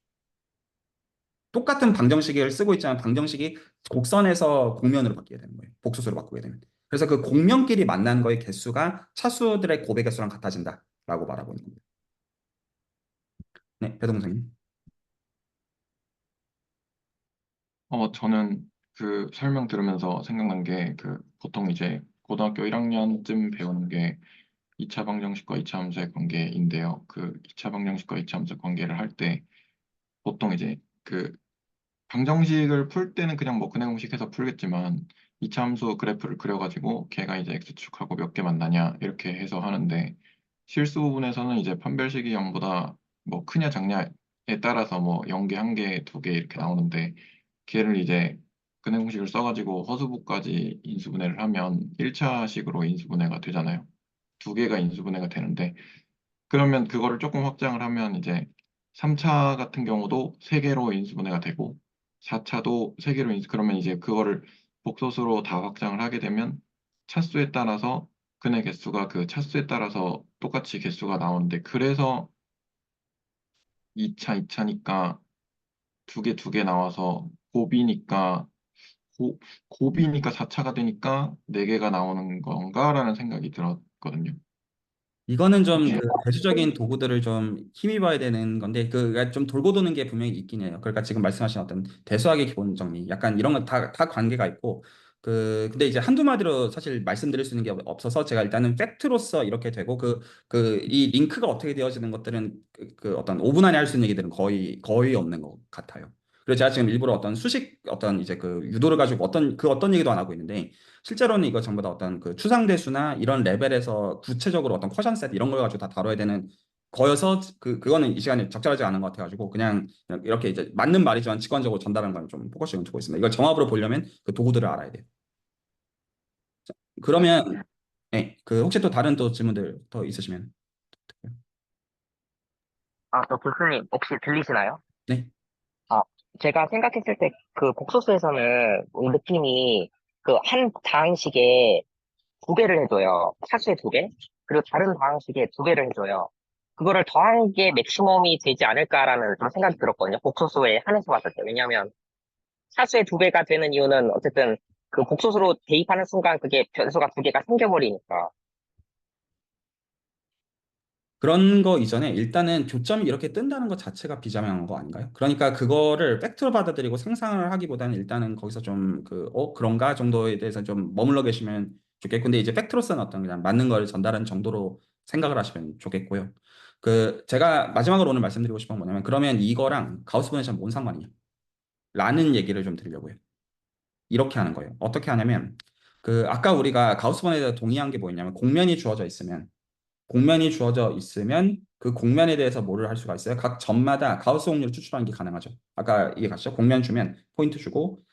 똑같은 방정식을 쓰고 있지만 방정식이 곡선에서 공면으로 바뀌게 되는 거예요. 복소수로 바꾸게 되면. 그래서 그 공면끼리 만난 거의 개수가 차수들의 곱의 개수랑 같아진다라고 말하고 있는 겁니다. 네, 배동생님. 저는 그 설명 들으면서 생각난 게 그 보통 이제 고등학교 1학년쯤 배우는 게 2차 방정식과 2차 함수의 관계인데요. 그 2차 방정식과 2차 함수 관계를 할 때 보통 이제 그 방정식을 풀 때는 그냥 뭐 근해 공식해서 풀겠지만 2차 함수 그래프를 그려가지고 걔가 이제 x축하고 몇 개 만나냐 이렇게 해서 하는데 실수 부분에서는 이제 판별식이 0보다 뭐 크냐 작냐에 따라서 뭐 0개, 1개, 2개 이렇게 나오는데 걔를 이제 근해 공식을 써가지고 허수부까지 인수분해를 하면 1차식으로 인수분해가 되잖아요. 두 개가 인수분해가 되는데 그러면 그거를 조금 확장을 하면 이제 3차 같은 경우도 3개로 인수분해가 되고 4차도 3개로 그러면 이제 그거를 복소수로 다 확장을 하게 되면 차수에 따라서 근해 개수가 그 차수에 따라서 똑같이 개수가 나오는데 그래서 2차니까 두 개 나와서 곱이니까 곱이니까 4차가 되니까 4개가 나오는 건가라는 생각이 들었거든요. 이거는 좀 혹시 그 대수적인 도구들을 좀 힘입어야 되는 건데 그가 좀 돌고 도는 게 분명히 있긴 해요. 그러니까 지금 말씀하신 어떤 대수학의 기본 정리, 약간 이런 건 다 관계가 있고 근데 이제 한두 마디로 사실 말씀드릴 수 있는 게 없어서 제가 일단은 팩트로서 이렇게 되고 이 링크가 어떻게 되어지는 것들은 그 어떤 5분 안에 할 수 있는 얘기들은 거의 없는 것 같아요. 그래서 제가 지금 일부러 어떤 수식 어떤 이제 그 유도를 가지고 어떤 얘기도 안 하고 있는데 실제로는 이거 전부 다 어떤 그 추상대수나 이런 레벨에서 구체적으로 어떤 쿼션 세트 이런 걸 가지고 다 다뤄야 되는 거여서 그거는 이 시간에 적절하지 않은 것 같아가지고 그냥 이렇게 이제 맞는 말이지만 직관적으로 전달하는 걸 좀 포커싱을 두고 있습니다. 이걸 정합으로 보려면 그 도구들을 알아야 돼요. 그러면 네, 그 혹시 또 다른 또 질문들 더 있으시면 저 교수님, 혹시 들리시나요? 네. 아, 제가 생각했을 때 그 복소수에서는 느낌이 그 한 방식에 2개를 해줘요. 차수에 2개. 그리고 다른 방식에 2개를 해줘요. 그거를 더한 게 맥시멈이 되지 않을까라는 좀 생각이 들었거든요. 복소수에 한해서 봤을 때. 왜냐하면 차수에 2배가 되는 이유는 어쨌든 그 복소수로 대입하는 순간 그게 변수가 2개가 생겨버리니까. 그런 거 이전에 일단은 교점이 이렇게 뜬다는 것 자체가 비자명한 거 아닌가요? 그러니까 그거를 팩트로 받아들이고 상상을 하기보다는 일단은 거기서 좀 그런가 정도에 대해서 좀 머물러 계시면 좋겠고, 근데 이제 팩트로서는 어떤 그냥 맞는 걸 전달하는 정도로 생각을 하시면 좋겠고요. 제가 마지막으로 오늘 말씀드리고 싶은 건 뭐냐면, 그러면 이거랑 가우스 분해점 뭔 상관이냐? 라는 얘기를 좀 드리려고요. 이렇게 하는 거예요. 어떻게 하냐면, 아까 우리가 가우스 분해에 대해서 동의한 게 뭐였냐면, 공면이 주어져 있으면 그 공면에 대해서 뭐를 할 수가 있어요? 각 점마다 가우스 곡률을 추출하는 게 가능하죠. 아까 이해 가시죠? 공면 주면 포인트 주고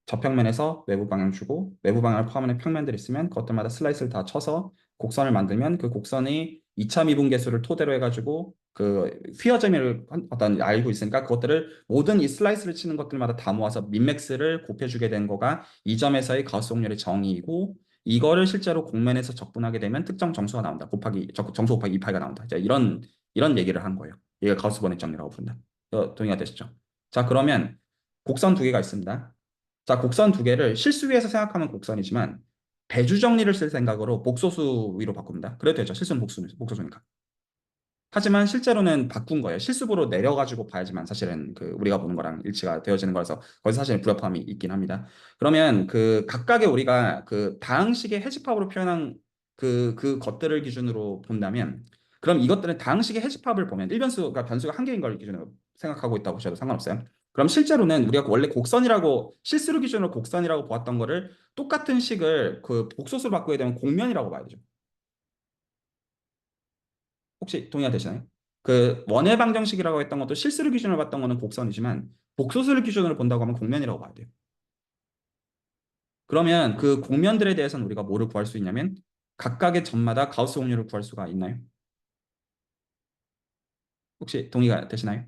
저평면에서 외부 방향 주고 외부 방향을 포함하는 평면들이 있으면 그것들마다 슬라이스를 다 쳐서 곡선을 만들면 그 곡선의 2차 미분계수를 토대로 해가지고 그 휘어점을 어떤 알고 있으니까 그것들을 모든 이 슬라이스를 치는 것들마다 다 모아서 민맥스를 곱해주게 된 거가 이 점에서의 가우스 곡률의 정의이고, 이거를 실제로 공면에서 적분하게 되면 특정 정수가 나온다. 정수 곱하기 2파이가 나온다. 자, 이런 얘기를 한 거예요. 이게 가우스 번외 정리라고 부른다. 동의가 되시죠? 자, 그러면 곡선 2개가 있습니다. 자, 곡선 2개를 실수위에서 생각하면 곡선이지만 배주 정리를 쓸 생각으로 복소수 위로 바꿉니다. 그래도 되죠. 실수는 복소수니까. 하지만 실제로는 바꾼 거예요. 실수부로 내려가지고 봐야지만 사실은 우리가 보는 거랑 일치가 되어지는 거라서 거기서 사실 불협화음이 있긴 합니다. 그러면 각각의 우리가 다항식의 해집합으로 표현한 그 것들을 기준으로 본다면, 그럼 이것들은 다항식의 해집합을 보면 변수가 한 개인 걸 기준으로 생각하고 있다고 보셔도 상관없어요. 그럼 실제로는 우리가 원래 실수를 기준으로 곡선이라고 보았던 거를 똑같은 식을 복소수로 바꾸게 되면 공면이라고 봐야 되죠. 혹시 동의가 되시나요? 원의 방정식이라고 했던 것도 실수를 기준으로 봤던 거는 곡선이지만 복소수를 기준으로 본다고 하면 공면이라고 봐야 돼요. 그러면 그 공면들에 대해서는 우리가 뭐를 구할 수 있냐면 각각의 점마다 가우스 곡률을 구할 수가 있나요? 혹시 동의가 되시나요?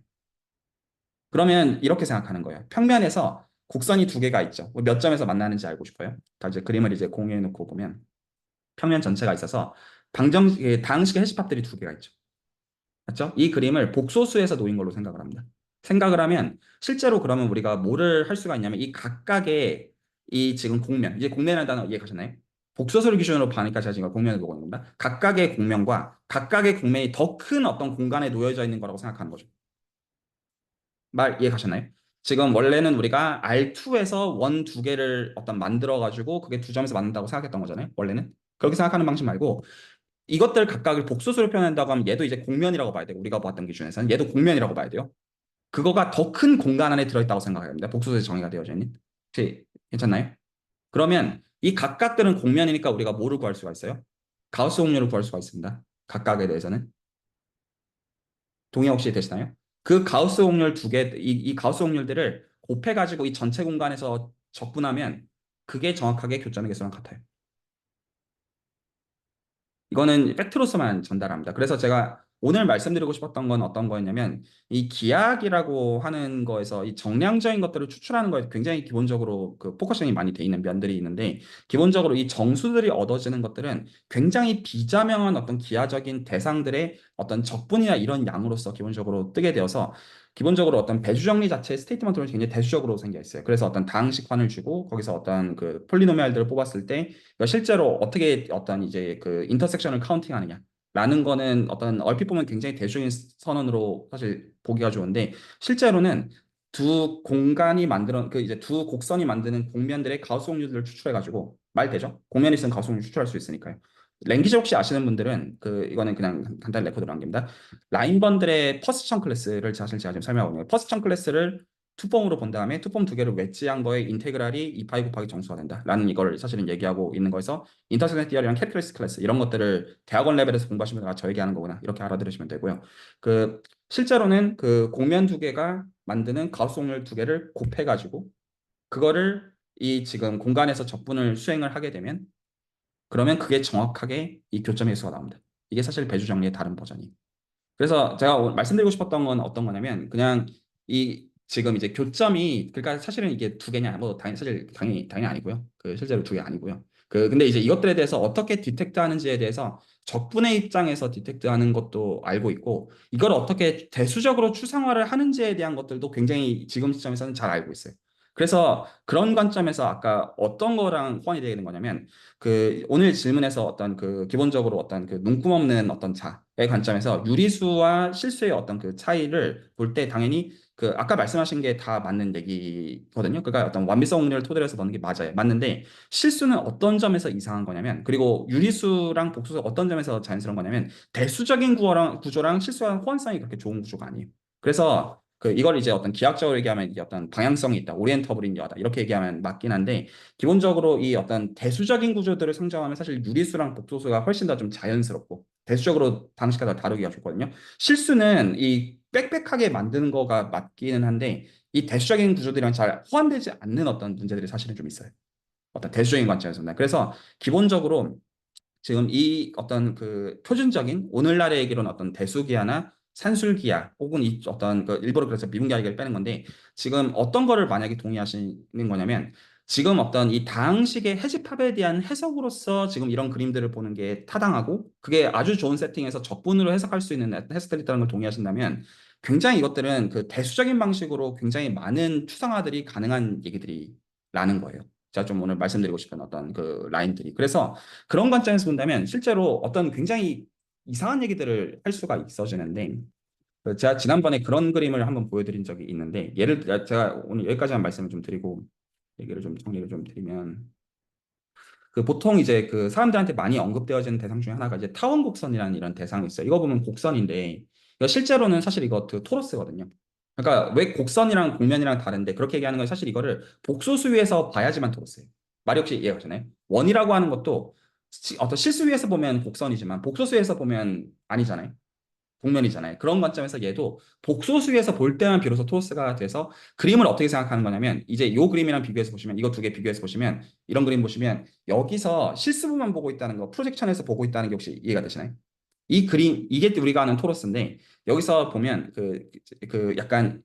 그러면 이렇게 생각하는 거예요. 평면에서 곡선이 2개가 있죠. 몇 점에서 만나는지 알고 싶어요. 다 이제 그림을 이제 공유해 놓고 보면 평면 전체가 있어서 다항식의 해집합들이 2개가 있죠. 맞죠? 이 그림을 복소수에서 놓인 걸로 생각을 합니다. 생각을 하면 실제로 그러면 우리가 뭐를 할 수가 있냐면 이 각각의 이 지금 공면, 이제 공면이라는 단어 이해 가셨나요? 복소수를 기준으로 봐니까 제가 지금 공면을 보고 있는 겁니다. 각각의 공면과 각각의 공면이 더 큰 어떤 공간에 놓여져 있는 거라고 생각하는 거죠. 말 이해 가셨나요? 지금 원래는 우리가 R2에서 원 2개를 어떤 만들어 가지고 그게 2점에서 만든다고 생각했던 거잖아요. 원래는. 그렇게 생각하는 방식 말고 이것들 각각을 복소수로 표현한다고 하면 얘도 이제 공면이라고 봐야 되고, 우리가 봤던 기준에서는 얘도 공면이라고 봐야 돼요. 그거가 더 큰 공간 안에 들어있다고 생각해야 됩니다. 복소수에서 정의가 되어져 있는. 혹시 괜찮나요? 그러면 이 각각들은 공면이니까 우리가 뭐를 구할 수가 있어요? 가우스 곡률을 구할 수가 있습니다. 각각에 대해서는. 동의 혹시 되시나요? 그 가우스 곡률 이 가우스 곡률들을 곱해가지고 이 전체 공간에서 적분하면 그게 정확하게 교점의 개수랑 같아요. 이거는 팩트로서만 전달합니다. 그래서 제가 오늘 말씀드리고 싶었던 건 어떤 거였냐면 이 기하학이라고 하는 거에서 이 정량적인 것들을 추출하는 거에 굉장히 기본적으로 그 포커싱이 많이 돼 있는 면들이 있는데 기본적으로 이 정수들이 얻어지는 것들은 굉장히 비자명한 어떤 기하적인 대상들의 어떤 적분이나 이런 양으로서 기본적으로 뜨게 되어서 기본적으로 어떤 배수 정리 자체의 스테이트먼트로 굉장히 대수적으로 생겨 있어요. 그래서 어떤 다항식환을 주고 거기서 어떤 그 폴리노미알들을 뽑았을 때 실제로 어떻게 어떤 이제 그 인터섹션을 카운팅하느냐라는 거는 어떤 얼핏 보면 굉장히 대중적인 선언으로 사실 보기가 좋은데 실제로는 두 공간이 만드는 그 이제 두 곡선이 만드는 곡면들의 가우스 곡률들을 추출해 가지고 말 되죠? 곡면이 있으면 가우스 곡률 추출할 수 있으니까요. 랭귀지 혹시 아시는 분들은 그 이거는 그냥 간단히 레코드로 남깁니다. 라인번들의 퍼스천 클래스를 사실 제가 지금 설명하거든요. 퍼스천 클래스를 투폼으로 본 다음에 투폼 두 개를 웨지한 거에 인테그랄이 2파이 곱하기 정수가 된다라는 이걸 사실은 얘기하고 있는 거에서 인터섹션 티어리랑 캐릭터리스틱 클래스 이런 것들을 대학원 레벨에서 공부하시면 저 얘기하는 거구나 이렇게 알아들으시면 되고요. 그 실제로는 그 곡면 두 개가 만드는 가우스 곡률 두 개를 곱해가지고 그거를 이 지금 공간에서 적분을 수행을 하게 되면 그러면 그게 정확하게 이 교점의 수가 나옵니다. 이게 사실 배주 정리의 다른 버전이에요. 그래서 제가 말씀드리고 싶었던 건 어떤 거냐면 그냥 이 지금 이제 교점이 그러니까 사실은 이게 두 개냐 뭐 당연히 아니고요. 그 실제로 두 개 아니고요. 그 근데 이제 이것들에 대해서 어떻게 디텍트하는지에 대해서 적분의 입장에서 디텍트하는 것도 알고 있고 이걸 어떻게 대수적으로 추상화를 하는지에 대한 것들도 굉장히 지금 시점에서는 잘 알고 있어요. 그래서 그런 관점에서 아까 어떤 거랑 호환이 되는 거냐면 그 오늘 질문에서 어떤 그 기본적으로 어떤 그 눈금 없는 어떤 자의 관점에서 유리수와 실수의 어떤 그 차이를 볼 때 당연히 그 아까 말씀하신 게 다 맞는 얘기거든요. 그러니까 어떤 완비성 확률을 토대로 해서 넣는 게 맞아요. 맞는데 실수는 어떤 점에서 이상한 거냐면 그리고 유리수랑 복수가 어떤 점에서 자연스러운 거냐면 대수적인 구조랑 실수랑 호환성이 그렇게 좋은 구조가 아니에요. 그래서 그 이걸 이제 어떤 기하학적으로 얘기하면 이게 어떤 방향성이 있다, 오리엔터블인 여하다 이렇게 얘기하면 맞긴 한데 기본적으로 이 어떤 대수적인 구조들을 상정하면 사실 유리수랑 복소수가 훨씬 더 좀 자연스럽고 대수적으로 방식과 다루기가 좋거든요. 실수는 이 빽빽하게 만드는 거가 맞기는 한데 이 대수적인 구조들이랑 잘 호환되지 않는 어떤 문제들이 사실은 좀 있어요. 어떤 대수적인 관점에서는. 그래서 기본적으로 지금 이 어떤 그 표준적인 오늘날의 얘기로는 어떤 대수기하나 산술기하 혹은 이 어떤 그 일부러 그래서 미분기하 얘기를 빼는 건데 지금 어떤 거를 만약에 동의하시는 거냐면 지금 어떤 이 다항식의 해집합에 대한 해석으로서 지금 이런 그림들을 보는 게 타당하고 그게 아주 좋은 세팅에서 적분으로 해석할 수 있는 해석들이 있다는 걸 동의하신다면 굉장히 이것들은 그 대수적인 방식으로 굉장히 많은 추상화들이 가능한 얘기들이라는 거예요. 제가 좀 오늘 말씀드리고 싶은 어떤 그 라인들이. 그래서 그런 관점에서 본다면 실제로 어떤 굉장히 이상한 얘기들을 할 수가 있어지는데 그 제가 지난번에 그런 그림을 한번 보여드린 적이 있는데 제가 오늘 여기까지만 말씀을 좀 드리고 얘기를 좀 정리를 좀 드리면 그 보통 이제 그 사람들한테 많이 언급되어지는 대상 중에 하나가 이제 타원 곡선이라는 이런 대상이 있어요. 이거 보면 곡선인데 이거 실제로는 사실 이거 그 토러스거든요. 그러니까 왜 곡선이랑 곡면이랑 다른데 그렇게 얘기하는 건 사실 이거를 복소수위에서 봐야지만 토러스예요. 말이 혹시 이해가 가시나요? 원이라고 하는 것도 어떤 실수위에서 보면 곡선이지만 복소수위에서 보면 아니잖아요. 복면이잖아요. 그런 관점에서 얘도 복소수위에서 볼 때만 비로소 토러스가 돼서 그림을 어떻게 생각하는 거냐면 이제 이 그림이랑 비교해서 보시면 이거 두 개 비교해서 보시면 이런 그림 보시면 여기서 실수부만 보고 있다는 거 프로젝션에서 보고 있다는 게 혹시 이해가 되시나요? 이 그림 이게 우리가 아는 토러스인데 여기서 보면 그 약간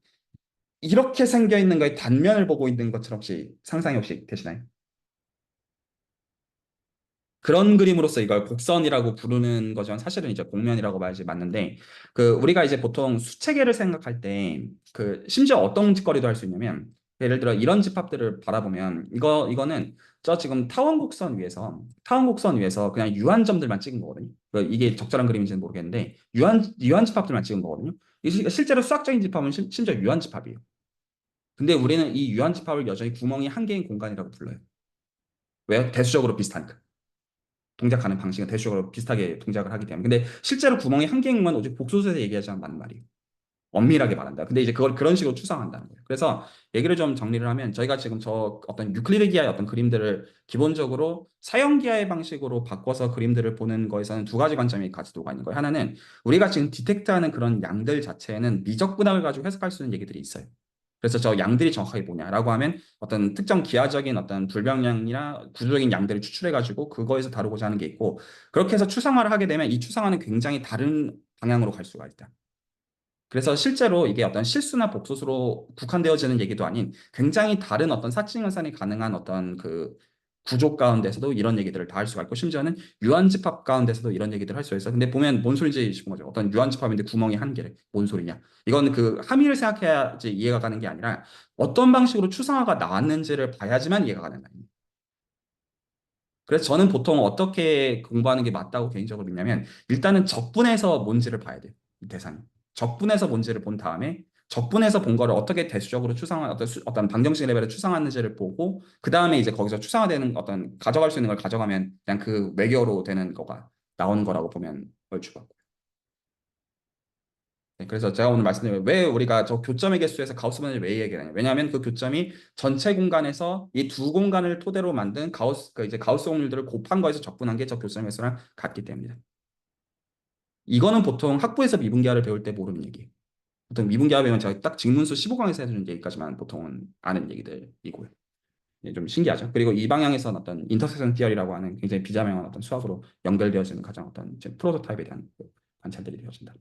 이렇게 생겨 있는 거에 단면을 보고 있는 것처럼 혹시 상상이 혹시 되시나요? 그런 그림으로서 이걸 곡선이라고 부르는 거지만 사실은 이제 곡면이라고 봐야지 맞는데 그 우리가 이제 보통 수체계를 생각할 때 그 심지어 어떤 짓거리도 할 수 있냐면 예를 들어 이런 집합들을 바라보면 이거는 저 지금 타원 곡선 위에서 그냥 유한점들만 찍은 거거든요. 이게 적절한 그림인지는 모르겠는데 유한 집합들만 찍은 거거든요. 실제로 수학적인 집합은 심지어 유한 집합이에요. 근데 우리는 이 유한 집합을 여전히 구멍이 한 개인 공간이라고 불러요. 왜요? 대수적으로 비슷하니까. 동작하는 방식은 대수적으로 비슷하게 동작을 하기 때문에. 근데 실제로 구멍이 한 개인 건 오직 복소수에서 얘기하지 않는 말이에요. 엄밀하게 말한다. 근데 이제 그걸 그런 식으로 추상한다는 거예요. 그래서 얘기를 좀 정리를 하면 저희가 지금 저 어떤 유클리드 기하의 어떤 그림들을 기본적으로 사형 기하의 방식으로 바꿔서 그림들을 보는 거에서는 두 가지 관점이 가지도가 있는 거예요. 하나는 우리가 지금 디텍트하는 그런 양들 자체에는 미적 분학을 가지고 해석할 수 있는 얘기들이 있어요. 그래서 저 양들이 정확하게 뭐냐라고 하면 어떤 특정 기하적인 어떤 불변량이나 구조적인 양들을 추출해가지고 그거에서 다루고자 하는 게 있고, 그렇게 해서 추상화를 하게 되면 이 추상화는 굉장히 다른 방향으로 갈 수가 있다. 그래서 실제로 이게 어떤 실수나 복소수로 국한되어지는 얘기도 아닌 굉장히 다른 어떤 사칭 연산이 가능한 어떤 그 구조 가운데서도 이런 얘기들을 다 할 수가 있고, 심지어는 유한집합 가운데서도 이런 얘기들을 할 수가 있어. 근데 보면 뭔 소리인지 싶은 거죠. 어떤 유한집합인데 구멍이 한 개래. 뭔 소리냐. 이건 그 함의를 생각해야지 이해가 가는 게 아니라 어떤 방식으로 추상화가 나왔는지를 봐야지만 이해가 가는 거예요. 그래서 저는 보통 어떻게 공부하는 게 맞다고 개인적으로 믿냐면, 일단은 적분해서 뭔지를 봐야 돼요. 이 대상이. 적분해서 뭔지를 본 다음에 적분해서 본 거를 어떻게 대수적으로 추상화, 어떤 방정식 레벨에 추상하는지를 보고, 그 다음에 이제 거기서 추상화되는 어떤 가져갈 수 있는 걸 가져가면 그냥 그 외교로 되는 거가 나오는 거라고 보면 얼추 같고. 네, 그래서 제가 오늘 말씀드린 왜 우리가 저 교점의 개수에서 가우스 번역을 왜 얘기하냐? 왜냐하면 그 교점이 전체 공간에서 이 두 공간을 토대로 만든 가우스, 그 이제 가우스 확률들을 곱한 거에서 적분한 게 저 교점의 개수랑 같기 때문이다. 이거는 보통 학부에서 미분기하를 배울 때 모르는 얘기예요. 보통 미분기하 배우면 제가 딱 직문수 15강에서 해주는 얘기까지만 보통은 아는 얘기들이고요. 예, 좀 신기하죠. 그리고 이 방향에서는 어떤 인터섹션 티어리라고 하는 굉장히 비자명한 어떤 수학으로 연결되어지는 가장 어떤 이제 프로토타입에 대한 그 관찰들이 되어진다.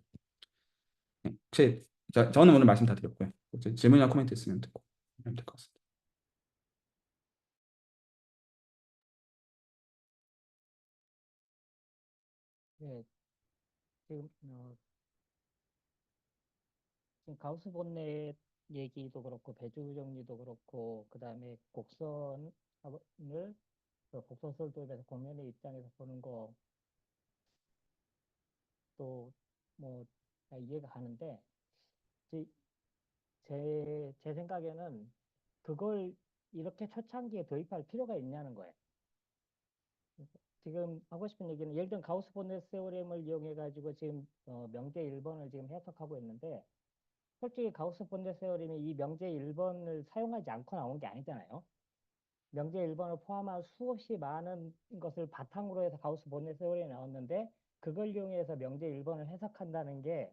네, 혹시 저는 오늘 말씀 다 드렸고요. 혹시 질문이나 코멘트 있으면 듣고 하면 될 것 같습니다. 네, 지금 지금 가우스 본넷 얘기도 그렇고 배주 정리도 그렇고 그다음에 곡선을 곡선 설도에서 공면의 입장에서 보는 것도 뭐 이해가 가는데 제, 제 생각에는 그걸 이렇게 초창기에 도입할 필요가 있냐는 거예요. 지금 하고 싶은 얘기는 예를 들면 가우스 본넷 세오렘을 이용해 가지고 지금 명제 1번을 지금 해석하고 있는데, 솔직히 가우스 본넷 세오렘이 이 명제 1번을 사용하지 않고 나온 게 아니잖아요. 명제 1번을 포함한 수없이 많은 것을 바탕으로 해서 가우스 본넷 세오렘이 나왔는데, 그걸 이용해서 명제 1번을 해석한다는 게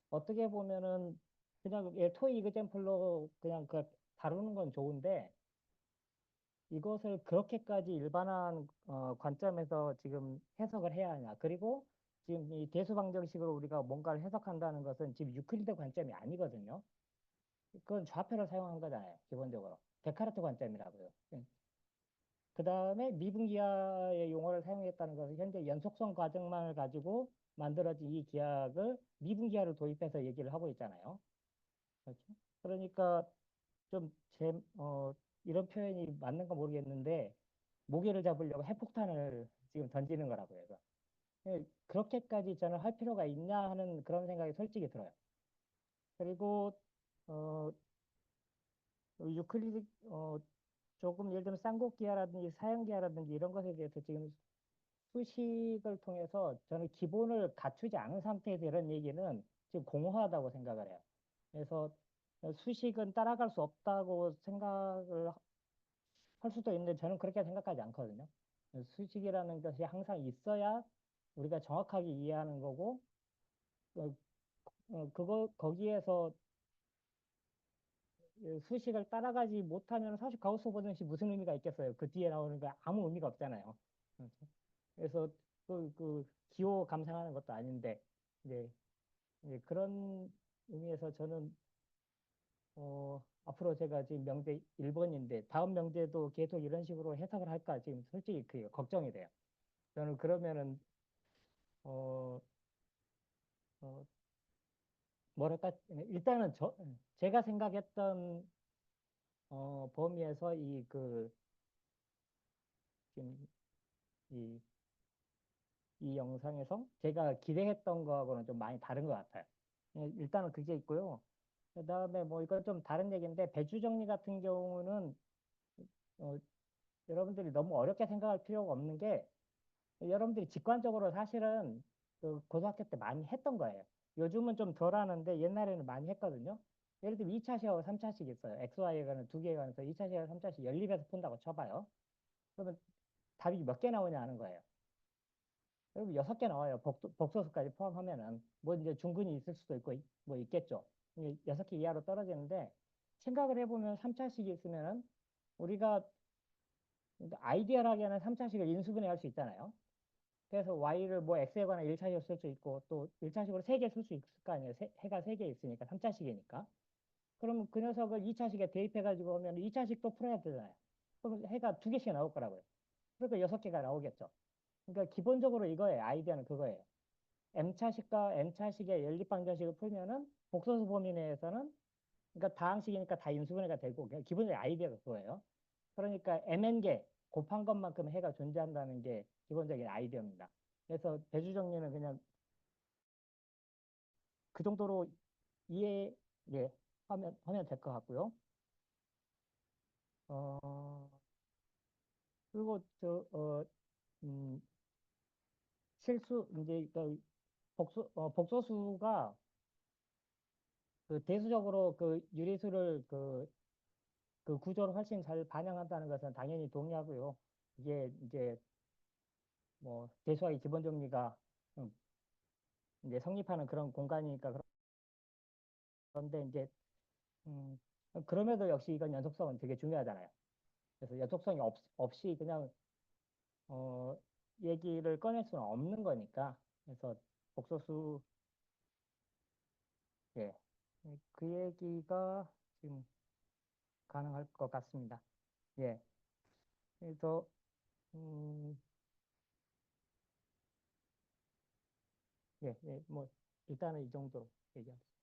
어떻게 보면은 그냥 토이 이그젠플로 그냥 그 다루는 건 좋은데, 이것을 그렇게까지 일반화한 관점에서 지금 해석을 해야 하냐. 그리고 지금 이 대수방정식으로 우리가 뭔가를 해석한다는 것은 지금 유클리드 관점이 아니거든요. 그건 좌표를 사용한 거잖아요. 기본적으로. 데카르트 관점이라고요. 그 다음에 미분기하의 용어를 사용했다는 것은 현재 연속성 과정만을 가지고 만들어진 이 기하를 미분기하를 도입해서 얘기를 하고 있잖아요. 그렇죠? 그러니까 좀 이런 표현이 맞는가 모르겠는데, 모기를 잡으려고 핵폭탄을 지금 던지는 거라고요. 그래서. 그렇게까지 저는 할 필요가 있냐 하는 그런 생각이 솔직히 들어요. 그리고 어, 유클리드 조금 예를 들면 쌍곡기하라든지 사형기하라든지 이런 것에 대해서 지금 수식을 통해서 저는 기본을 갖추지 않은 상태에서 이런 얘기는 지금 공허하다고 생각을 해요. 그래서 수식은 따라갈 수 없다고 생각을 할 수도 있는데 저는 그렇게 생각하지 않거든요. 수식이라는 것이 항상 있어야 우리가 정확하게 이해하는 거고, 거기에서 수식을 따라가지 못하면 사실 가우스 버전식 무슨 의미가 있겠어요? 그 뒤에 나오는 게 아무 의미가 없잖아요. 그렇죠? 그래서 기호 감상하는 것도 아닌데, 이제, 그런 의미에서 저는 앞으로 제가 지금 명제 1번인데 다음 명제도 계속 이런 식으로 해석을 할까 지금 솔직히 그 걱정이 돼요. 저는 그러면은 어, 어, 뭐랄까 일단은 제가 생각했던 범위에서 지금 이, 이 영상에서 제가 기대했던 거하고는 좀 많이 다른 것 같아요. 일단은 그게 있고요. 그 다음에 뭐 이건 좀 다른 얘기인데 배주 정리 같은 경우는 어, 여러분들이 너무 어렵게 생각할 필요가 없는 게, 여러분들이 직관적으로 사실은 그 고등학교 때 많이 했던 거예요. 요즘은 좀 덜 하는데 옛날에는 많이 했거든요. 예를 들면 2차 시하고 3차씩 있어요. XY에 관한 두 개에 관해서 2차 시하고 3차씩 연립해서 푼다고 쳐봐요. 그러면 답이 몇 개 나오냐 하는 거예요. 그러면 6개 나와요. 복소수까지 포함하면은. 뭐 이제 중근이 있을 수도 있고 뭐 있겠죠. 6개 이하로 떨어지는데, 생각을 해보면 3차식이 있으면 우리가 아이디얼하게는 3차식을 인수분해할 수 있잖아요. 그래서 y를 뭐 x에 관한 1차식으로 쓸 수 있고 또 1차식으로 3개 쓸 수 있을 거 아니에요. 해가 3개 있으니까 3차식이니까. 그러면 그 녀석을 2차식에 대입해가지고 오면 2차식도 풀어야 되잖아요. 그럼 해가 2개씩 나올 거라고요. 그러니까 6개가 나오겠죠. 그러니까 기본적으로 이거예요. 아이디어는 그거예요. m차식과 n차식의 연립방정식을 풀면은 복소수 범위 내에서는 그러니까 다항식이니까 다 인수분해가 되고 기본적인 아이디어가 그거예요. 그러니까 mn개 곱한 것만큼 해가 존재한다는 게 기본적인 아이디어입니다. 그래서 배주 정리는 그냥 그 정도로 이해 하면 될 것 같고요. 그리고 실수 이제 그 복소수가 그 대수적으로 그 유리수를 그 구조를 훨씬 잘 반영한다는 것은 당연히 동의하고요. 이게 이제 뭐 대수학의 기본 정리가 이제 성립하는 그런 공간이니까 그런데 이제 그럼에도 역시 이건 연속성은 되게 중요하잖아요. 그래서 연속성이 없이 그냥 얘기를 꺼낼 수는 없는 거니까 그래서 복소수 예. 그 얘기가 지금 가능할 것 같습니다. 예. 그래서 뭐 일단은 이 정도로 얘기하겠습니다.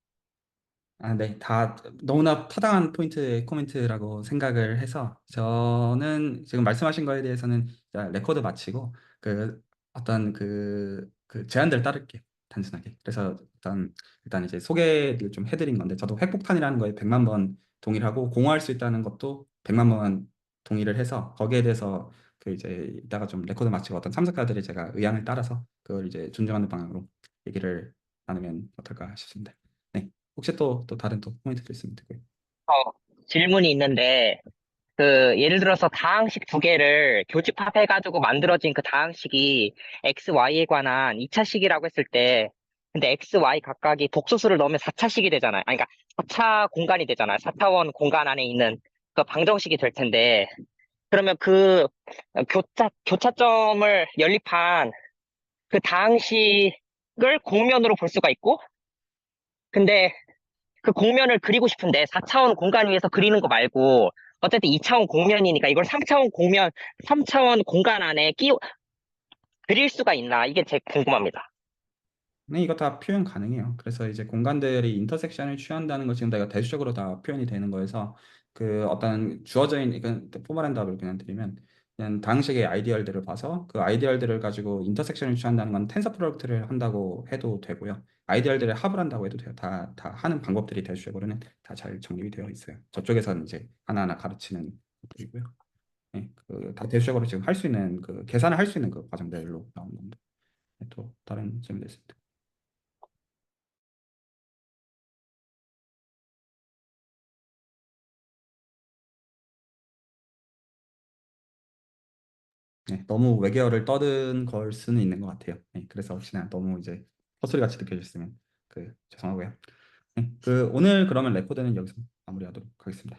네, 다 너무나 타당한 포인트의 코멘트라고 생각을 해서 저는 지금 말씀하신 거에 대해서는 레코드 마치고 그 어떤 그 제안들을 따를게요. 단순하게. 그래서 일단 이제 소개를 좀 해드린 건데 저도 핵폭탄이라는 거에 100만 번 동의를 하고 공허할 수 있다는 것도 100만 번 동의를 해서 거기에 대해서 그 이제 이따가 좀 레코드 마치고 어떤 참석자들이 제가 의향을 따라서 그걸 이제 존중하는 방향으로 얘기를 나누면 어떨까 싶습니다. 네. 혹시 또 다른 포인트도 있으면 되고요. 질문이 있는데, 예를 들어서 다항식 두 개를 교집합해가지고 만들어진 그 다항식이 x, y에 관한 2차식이라고 했을 때, 근데 x, y 각각이 복소수를 넣으면 4차식이 되잖아요. 아니, 그러니까 4차 공간이 되잖아요. 4차원 공간 안에 있는 그 방정식이 될 텐데, 그러면 그 교차점을 연립한 그 다항식을 공면으로 볼 수가 있고, 근데 그 공면을 그리고 싶은데 4차원 공간 위에서 그리는 거 말고 어쨌든 2차원 공면이니까 이걸 3차원 공간 안에 그릴 수가 있나? 이게 제 궁금합니다. 네, 이거 다 표현 가능해요. 그래서 이제 공간들이 인터섹션을 취한다는 것 지금 내가 대수적으로 다 표현이 되는 거여서 그 어떤 주어져 있는 이건 포멀한 답을 그냥 드리면 그냥 다항식의 아이디얼들을 봐서 그 아이디얼들을 가지고 인터섹션을 취한다는 건 텐서 프로덕트를 한다고 해도 되고요. 아이디얼들을 합을 한다고 해도 돼요. 다 하는 방법들이 대수적으로는 다 잘 정립이 되어 있어요. 저쪽에서는 이제 하나하나 가르치는 것들이고요. 네, 다 대수적으로 지금 할 수 있는 그 계산을 할 수 있는 그 과정들로 나오는 겁니다. 네, 또 다른 질문 있습니다. 네, 너무 외계어를 떠든 걸 수는 있는 것 같아요. 네, 그래서 혹시나 너무 이제 헛소리 같이 느껴졌으면 죄송하고요. 네, 오늘 그러면 레코드는 여기서 마무리하도록 하겠습니다.